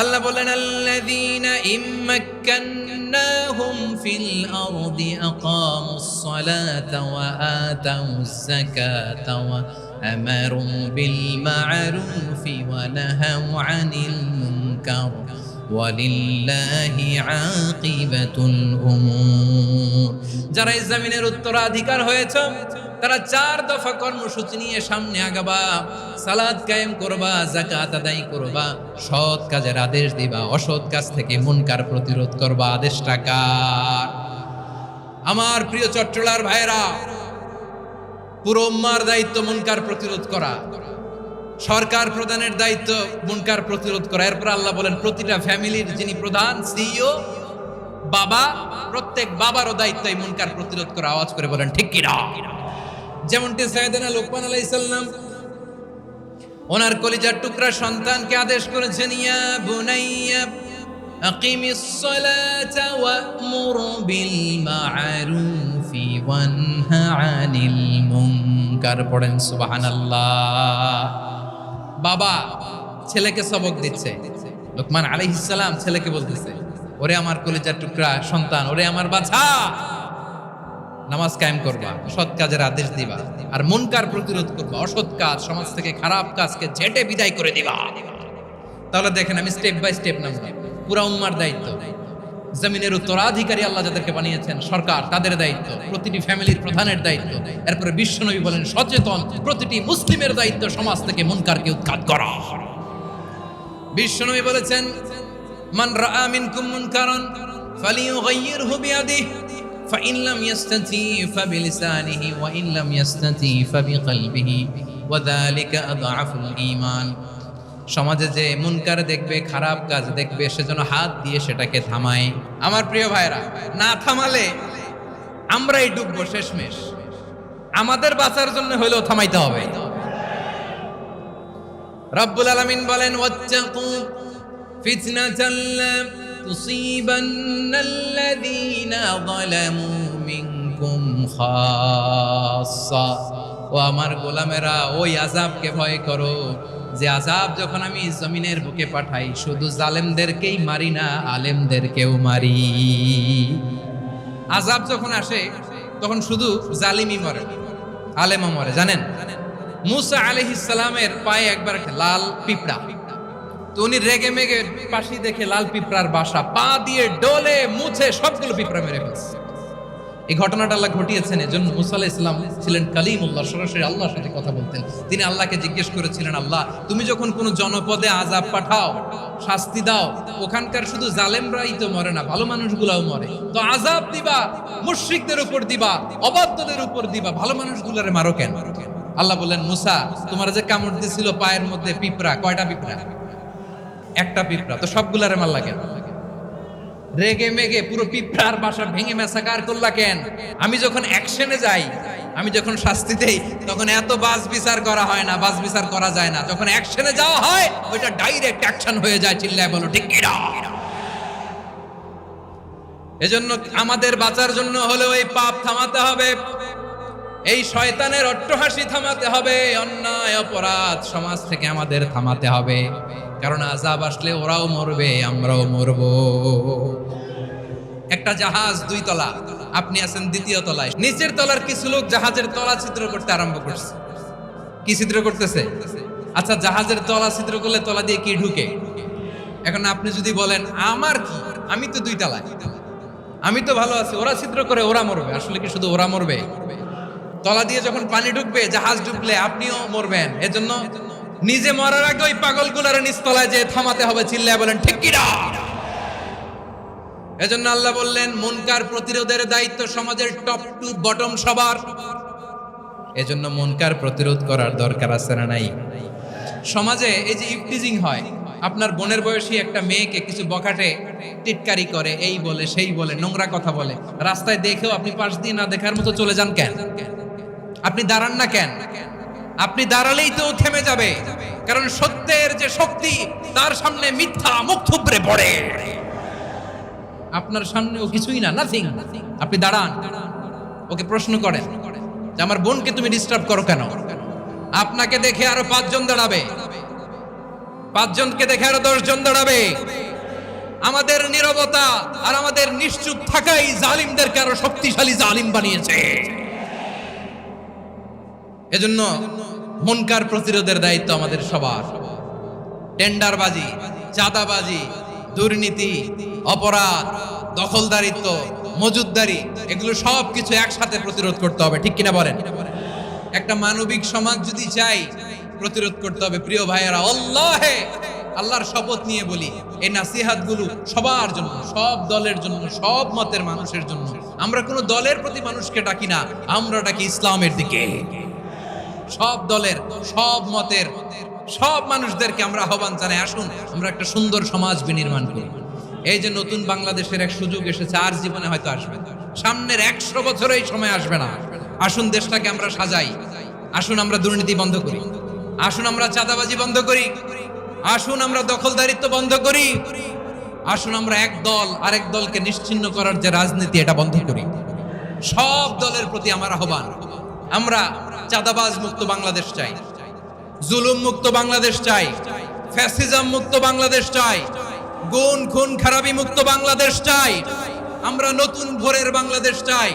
আল্লাহ বলেন, আল্লাযীনা ইম্মাক্কান্নাহুম ফিল আরদি আকামুস সালাতা ওয়া আতাউজ যাকাতা ওয়া আমারু বিল মা'রুফি ওয়া নাহাউ আনিল মুনকার ওয়ালিল্লাহি আকিবাতুল উমুর। যারা এই জমিনের উত্তরাধিকার হয়েছে তারা 4 দফা কর্মসূচি নিয়ে সামনে আগাবা। সালাত কায়েম করবা, যাকাত আদায় করবা, সৎ কাজের আদেশ দিবা, অসৎ কাজ থেকে মুনকার প্রতিরোধ করবা। আদেশটা কার? আমার প্রিয় চট্টলার ভাইরা, পুরো উম্মার দায়িত্ব মুনকার প্রতিরোধ করা, সরকার প্রধানের দায়িত্ব মুনকার প্রতিরোধ করা। এরপর আল্লাহ বলেন, প্রতিটা ফ্যামিলির যিনি প্রধান, সিইও, বাবা, প্রত্যেক বাবারও দায়িত্ব এই মুনকার প্রতিরোধ করা। আওয়াজ করে বলেন ঠিক কি না? যেমনটি সাইয়েদনা লুকমান আলাইহিস সালাম ওনার কলিজার টুকরা সন্তানকে আদেশ করেছেন, ইয়া বুনাইয়া আকিমিস সালাতা ওয়া'মুর বিল মা'রুফি ওয়ানহা আনিল মুনকার। পড়েন সুবহানাল্লাহ। বাবা ছেলেকে সবক দিচ্ছে, লুকমান আলাইহিস সালাম ছেলেকে বলতেছে, ওরে আমার কলিজার টুকরা সন্তান, ওরে আমার বাছা, নামাজ কায়েম করবা, সৎ কাজের আদেশ দিবা, আর মুনকার প্রতিরোধ করবা, অসৎ কাজ, সমাজ থেকে খারাপ কাজকে ঝেঁটে বিদায় করে দিবা। তাহলে দেখেন আমি স্টেপ বাই স্টেপ নামলাম। পুরা উম্মার দায়িত্ব, জমিনের উত্তরাধিকারী আল্লাহ যাদেরকে বানিয়েছেন সরকার, তাদের দায়িত্ব, প্রতিটি ফ্যামিলির প্রধানের দায়িত্ব। এরপরে বিশ্বনবী বলেন সচেতন প্রতিটি মুসলিমের দায়িত্ব সমাজ থেকে মুনকারকে উৎখাত করা। বিশ্বনবী বলেছেন মান রাআ মিনকুম মুনকারান ফালিয়ুগাইয়িরহু বিয়াদিহি ফাইন লাম ইয়াস্তাতি ফাবিলিসানিহি ওয়া ইন লাম ইয়াস্তাতি ফাবিকলবিহি ওয়া যালিকা আযআফুল ঈমান। সমাজে যে মুনকার দেখবে, খারাপ কাজ দেখবে, সেজন্য হাত দিয়ে সেটাকে থামায়। আমার প্রিয় ভাইরা, না থামালে আমরাই ডুববো শেষমেশ। আমাদের বাঁচার জন্য হলেও থামাইতে হবে। রব্বুল আলামিন বলেন ওয়াত্তাকু ফিতনাতাল লা তুসিবান্নাল্লাযীনা যালামু মিনকুম খাসসা। ও আমার গোলামেরা, ওই আযাবকে ভয় করো যে আযাব যখন আমি জমিনের বুকে পাঠাই শুধু জালেমদেরকেই মারি না, আলেমদেরকেও মারি। আযাব যখন আসে তখন শুধু জালিমই মরে, আলেমও মরে। জানেন মুসা আলাইহিস সালামের পায়ে একবার একটা লাল পিঁপড়া, তো উনি রেগে মেগে পাশি দেখে লাল পিঁপড়ার বাসা, পা দিয়ে ডলে মুছে সবগুলো পিঁপড়া মেরে ফেলছে। এই ঘটনাটা আল্লাহ ঘটিয়েছেন এজন্য মুসা আলাইহিস সালাম ছিলেন কালিমুল্লাহ, সরাসরি আল্লাহর সাথে কথা বলতেন। তিনি আল্লাহকে জিজ্ঞেস করেছিলেন, আল্লাহ তুমি যখন কোনো জনপদে আযাব পাঠাও, শাস্তি দাও, ওখানকার শুধু জালেমরাই তো মরে না, ভালো মানুষগুলাও মরে, তো আযাব দিবা মুশরিকদের উপর দিবা, অবাধ্যদের উপর দিবা, ভালো মানুষগুলোরে মারো কেন? আল্লাহ বললেন মুসা, তোমার যে কামড় দিছিল পায়ের মধ্যে পিঁপড়া, কয়টা পিঁপড়া? একটা পিঁপড়া, তো সবগুলারে মারলা কেন? রেগে মেগে পুরো পিঁপড়ার বাসা ভেঙে মেসাকার করলা কেন? আমি যখন অ্যাকশনে যাই, আমি যখন শাস্তি দেই, তখন এত বাস বিচার করা হয় না, বাস বিচার করা যায় না। যখন অ্যাকশনে যাওয়া হয় ওইটা ডাইরেক্ট অ্যাকশন হয়ে যায়। চিল্লায় বলো ঠিক কিনা? এজন্য আমাদের বাঁচার জন্য হলেও এই পাপ থামাতে হবে, এই শয়তানের অট্টহাসি থামাতে হবে, অন্যায় অপরাধ সমাজ থেকে আমাদের থামাতে হবে। কারণ আযাব আসলে ওরাও মরবে, আমরাও মরব। একটা জাহাজ 2 তলা, আপনি আছেন 2য় তলায়। নিচের তলার কিছু লোক জাহাজের তলা ছিদ্র করতে আরম্ভ করছে। কি ছিদ্র করতেছে? আচ্ছা, জাহাজের তলা ছিদ্র করলে তলা দিয়ে কি ঢুকে? এখন আপনি যদি বলেন আমার কি, আমি তো 2 তলায়, আমি তো ভালো আছি, ওরা ছিদ্র করে ওরা মরবে। আসলে কি শুধু ওরা মরবে? তলা দিয়ে যখন পানি ঢুকবে, জাহাজ ডুবলে আপনিও মরবেন। এজন্য নিজে মরার আগে ওই পাগলগুলোর নিচতলায় যে থামাতে হবে। চিল্লায় বলেন ঠিক কিনা? এজন্য আল্লাহ বললেন মুনকার প্রতিরোধের দায়িত্ব সমাজের টপ টু বটম সবার। এজন্য মুনকার প্রতিরোধ করার দরকার আছে না নাই? সমাজে এই যে ইফটিজিং হয়, আপনার বোনের বয়সী একটা মেয়েকে কিছু বখাটে টিটকারি করে, এই বলে সেই বলে, নোংরা কথা বলে, রাস্তায় দেখেও আপনি পাশ দিয়ে না দেখার মতো চলে যান কেন? আপনি দাঁড়ান না কেন? আপনি দাঁড়ালেই তো থেমে যাবে, কারণ সত্যের যে শক্তি তার সামনে মিথ্যা মুখ থুবড়ে পড়ে। আপনার সামনে ও কিছুই না, নাথিং। আপনি দাঁড়ান, ওকে প্রশ্ন করেন যে আমার বোনকে তুমি ডিস্টার্ব করো কেন? আপনাকে দেখে আরো 5 জন দাঁড়াবে, 5 জনকে দেখে আরো 10 জন দাঁড়াবে। আমাদের নীরবতা আর আমাদের নিশ্চুপ থাকাই জালিমদেরকে আরো শক্তিশালী জালিম বানিয়েছে। এজন্য মুনকার প্রতিরোধের দায়িত্ব আমাদের সবার। টেন্ডারবাজি, চাঁদাবাজি, দুর্নীতি, অপরাধ, দখলদারিত্ব, মজুদদারি, এগুলো সব কিছু একসাথে প্রতিরোধ করতে হবে। ঠিক কিনা বলেন? একটা মানবিক সমাজ যদি চাই, প্রতিরোধ করতে হবে। প্রিয় ভাইয়েরা, আল্লাহর শপথ নিয়ে বলি, এই নাসিহাতগুলো সবার জন্য, সব দলের জন্য, সব মতের মানুষের জন্য। আমরা কোনো দলের প্রতি মানুষকে ডাকি না, আমরা ডাকি ইসলামের দিকে। সব দলের, সব মতের, সব মানুষদেরকে আমরা আহ্বান জানাই, আসুন আমরা একটা সুন্দর সমাজ বিনির্মাণ করি। এই যে নতুন বাংলাদেশের এক সুযোগ এসেছে, আর জীবনে হয়তো আসবে না, সামনের 100 বছর এই সময় আসবে না। আসুন দেশটাকে আমরা সাজাই, আসুন আমরা দুর্নীতি বন্ধ করি, আসুন আমরা চাঁদাবাজি বন্ধ করি, আসুন আমরা দখলদারিত্ব বন্ধ করি, আসুন আমরা এক দল আরেক দলকে নিশ্চিহ্ন করার যে রাজনীতি, এটা বন্ধ করি। সব দলের প্রতি আমার আহ্বান, আমরা চাঁদাবাজ মুক্ত বাংলাদেশ চাই, জুলুম মুক্ত বাংলাদেশ চাই, ফ্যাসিজম মুক্ত বাংলাদেশ চাই, গুণ খুন খারাপি মুক্ত বাংলাদেশ চাই। আমরা নতুন ভোরের বাংলাদেশ চাই।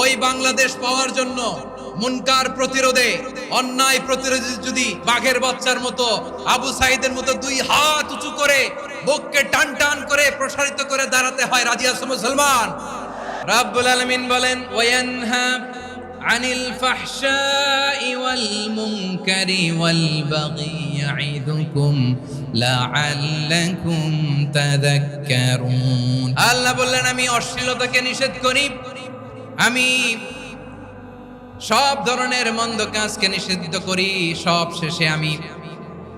ওই বাংলাদেশ পাওয়ার জন্য মুনকার প্রতিরোধে, অন্যায় প্রতিরোধে যদি বাঘের বাচ্চার মতো, আবু সাইদের মতো দুই হাত উঁচু করে বুককে টান টান করে প্রসারিত করে দাঁড়াতে হয়, রাজি আছো মুসলমান? রাব্বুল আলামিন বলেন ওয়ায়ানহা আনিল ফাহশাই ওয়াল মুনকারি ওয়াল বাগি ইয়াইদুকুম লাআল্লাকুম তাযাক্কারুন। আল্লাহ বললেন আমি অশ্লীলতাকে নিষেধ করি, আমি সব ধরনের মন্দ কাজকে নিষিদ্ধ করি, সব শেষে আমি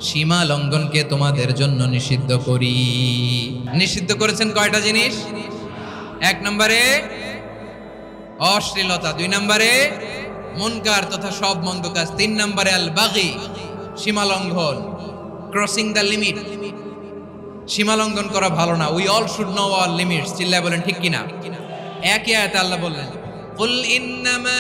সীমা লঙ্ঘনকে তোমাদের জন্য নিষিদ্ধ করি। নিষিদ্ধ করেছেন কয়টা জিনিস? 1 নম্বরে অশ্লীলতা, 2 নম্বরে মুনকার তথা সব মন্দ কাজ, 3 নম্বরে আল বাগি সীমা লঙ্ঘন, ক্রসিং দ্য লিমিট। সীমা লঙ্ঘন করা ভালো না। We all should know our limits. চিল্লায় বলেন ঠিক কিনা? একই আয়াতে আল্লাহ বললেন কুল ইন্নামা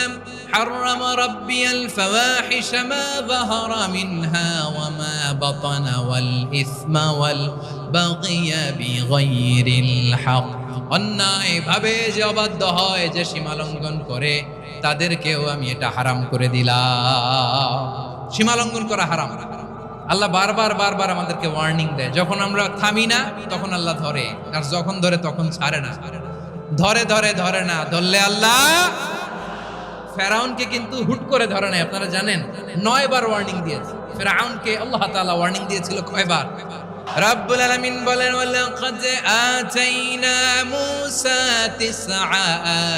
حرم ربي الفواحش ما ظهر منها وما بطن والإثم والبغي بغير الحق। অন্যায় ভাবে যে অবাধ্য হয়, যে সীমা লঙ্ঘন করে, তাদেরকেও আমি এটা হারাম করে দিলাম। সীমা লঙ্ঘন করা হারাম। আল্লাহ বারবার বারবার আমাদেরকে ওয়ার্নিং দেয়। যখন আমরা থামি না তখন আল্লাহ ধরে, আর যখন ধরে তখন ছাড়ে না। ধরে ধরে ধরে না, ধরলে আল্লাহ। ফেরাউনকে কিন্তু হুট করে ধরে নাই, আপনারা জানেন 9 বার ওয়ার্নিং দিয়েছে। ফেরাউনকে আল্লাহ তাআলা ওয়ার্নিং দিয়েছিল কয়বার? রাব্বুল আলামিন বলেন ওয়ালাকাদ আতাইনা মূসা 9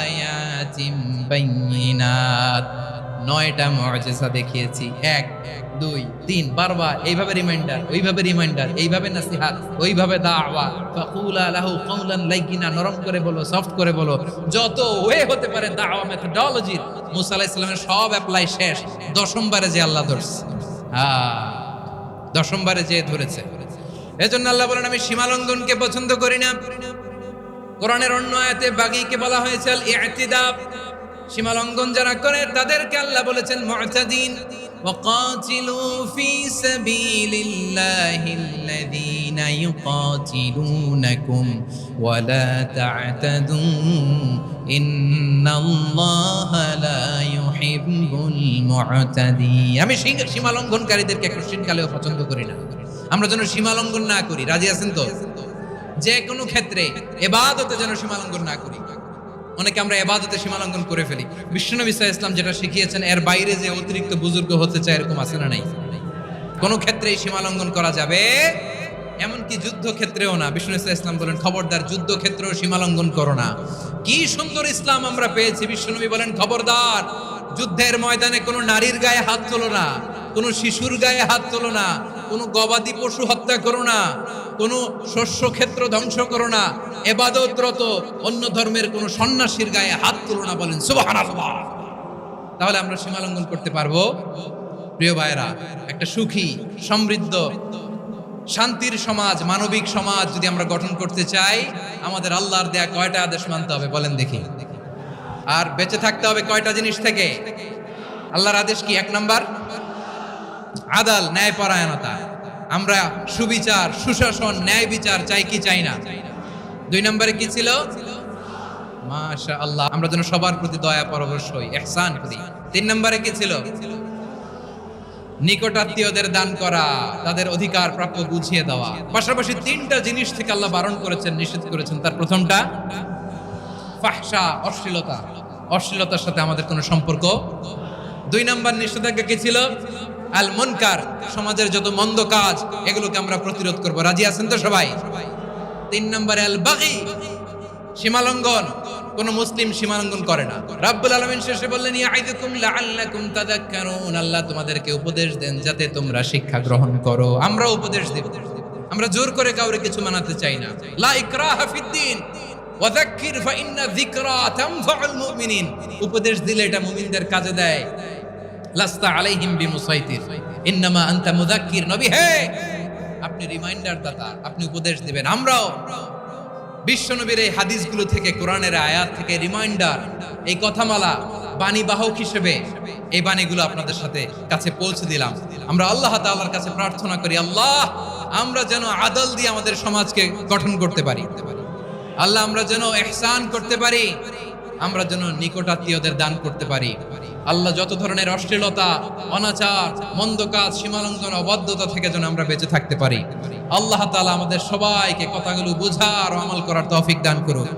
আয়াতিন বাইয়িনাত। 9টা মুআজিজা দেখিয়েছি, 1 2 3 বারবার এইভাবে রিমাইন্ডার, ওইভাবে রিমাইন্ডার, এইভাবে নসিহত, ওইভাবে দাওয়া। ফাকুলা লাহু কাওলান লাইয়িনা, নরম করে বলো, সফট করে বলো, যত ওয়ে হতে পারে দাওয়া মেথডোলজি। মুসা আলাইহিস সালামের সব অ্যাপ্লাই শেষ, 10ম বারে যে আল্লাহ ধরছে। 10ম বারে যে ধরেছে। এজন্য আল্লাহ বলেন আমি সীমা লঙ্ঘনকে পছন্দ করি না। কোরআনের অন্য আয়াতে বাগীকে বলা হয়েছে আল ইতিদা। সীমা লঙ্ঘন যারা করে তাদেরকে আল্লাহ বলেছেন মুতাদিন। وقاتلوا في سبيل الله الذين يقاتلونكم ولا تعتدوا إن الله لا يحب المعتدين। আমি সীমা লঙ্ঘনকারীদেরকে কোশ্চেন কালেও পছন্দ করি না। আমরা যেন সীমা লঙ্ঘন না করি, রাজি আছেন তো? যে কোনো ক্ষেত্রে ইবাদতে যেন সীমা লঙ্ঘন না করি। অনেকে আমরা ইবাদতে সীমা লঙ্ঘন করে ফেলি। বিশ্বনবী সাল্লাল্লাহু আলাইহি ওয়াসাল্লাম যেটা শিখিয়েছেন এর বাইরে যে অতিরিক্ত বুজুর্গ হতে চায়, এরকম আছে না নাই? কোন ক্ষেত্রেই সীমা লঙ্ঘন করা যাবে, এমনকি যুদ্ধ ক্ষেত্রেও না। বিশ্বনবী সাল্লাল্লাহু আলাইহি ওয়াসাল্লাম বলেন খবরদার যুদ্ধ ক্ষেত্রেও সীমা লঙ্ঘন করো না। কি সুন্দর ইসলাম আমরা পেয়েছি। বিশ্বনবী বলেন খবরদার যুদ্ধের ময়দানে কোনো নারীর গায়ে হাত তোলো না, কোনো শিশুর গায়ে হাত তোলো না, কোনো গবাদি পশু হত্যা করো না, কোনো শস্য ক্ষেত্র ধ্বংস করো না, ইবাদতরত অন্য ধর্মের কোনো সন্ন্যাসীর গায়ে হাত তোলো না। বলেন সুবহানাল্লাহ। তাহলে আমরা সীমা লঙ্ঘন করতে পারবো? প্রিয় ভাইরা, একটা সুখী, সমৃদ্ধ, শান্তির সমাজ, মানবিক সমাজ যদি আমরা গঠন করতে চাই, আমাদের আল্লাহর দেয়া কয়টা আদেশ মানতে হবে বলেন দেখি? আর বেঁচে থাকতে হবে কয়টা জিনিস থেকে? আল্লাহর আদেশ কি? 1 নাম্বার আদাল, ন্যায়পরায়ণতা। আমরা সুবিচার, সুশাসন, ন্যায় বিচার চাই কি চাই না? 2 নম্বরে কি ছিল? মাশাআল্লাহ, আমরা যেন সবার প্রতি দয়া পরবশ হই, ইহসান করি। 3 নম্বরে কি ছিল? নিকটাত্মীয়দের দান করা, তাদের অধিকার প্রাপ্য বুঝিয়ে দেওয়া। পাশাপাশি 3টা জিনিস থেকে আল্লাহ বারণ করেছেন, নিষেধ করেছেন। তার প্রথমটা ফাহশা, অশ্লীলতা। অশ্লীলতার সাথে আমাদের কোনো সম্পর্ক। 2 নম্বর নিষেধাজ্ঞা কি ছিল? আল মুনকার, সমাজের যত মন্দ কাজ এগুলোকে আমরা প্রতিরোধ করব। রাজি আছেন তো সবাই? 3 নম্বরে আল বাগী, সীমালঙ্ঘন। কোন মুসলিম সীমালঙ্ঘন করে না। রাব্বুল আলামিন শেষে বললেন ইয়াইদুকুম লাআল্লাকুম তাযাক্কারুন। আল্লাহ তোমাদেরকে উপদেশ দেন যাতে তোমরা শিক্ষা গ্রহণ করো। আমরা উপদেশ দেব, আমরা জোর করে কাউরে কিছু মানাতে চাই না। লা ইকরাহা ফিদ্দিন ওয়া যাক্কির ফাইন্না যিকরা তানফাউল মুমিনিন। উপদেশ দিলে এটা মুমিনদের কাজে দেয়। লাস্তা আলাইহিম বিমুসাইতির ইন্নামা আনতা মুযাক্কির। নবী হে, আপনি রিমাইন্ডার দাতা, আপনি উপদেশ দিবেন। আমরাও বিশ্বনবীর এই হাদিসগুলো থেকে, কোরআনের আয়াত থেকে রিমাইন্ডার, এই কথামালা বাণী বাহক হিসেবে এই বাণীগুলো আপনাদের সাথে কাছে পৌঁছে দিলাম। আমরা আল্লাহ তাআলার কাছে প্রার্থনা করি, আল্লাহ আমরা যেন আদল দিয়ে আমাদের সমাজকে গঠন করতে পারি। আল্লাহ আমরা যেন ইহসান করতে পারি। আমরা যেন নিকটাত্মীয়দের দান করতে পারি। আল্লাহ যত ধরনের অশ্লীলতা, অনাচার, মন্দ কাজ, সীমালঙ্ঘন, অবাধ্যতা থেকে যেন আমরা বেঁচে থাকতে পারি। আল্লাহ তাআলা আমাদের সবাইকে কথাগুলো বুঝার ও আমল করার তৌফিক দান করুক।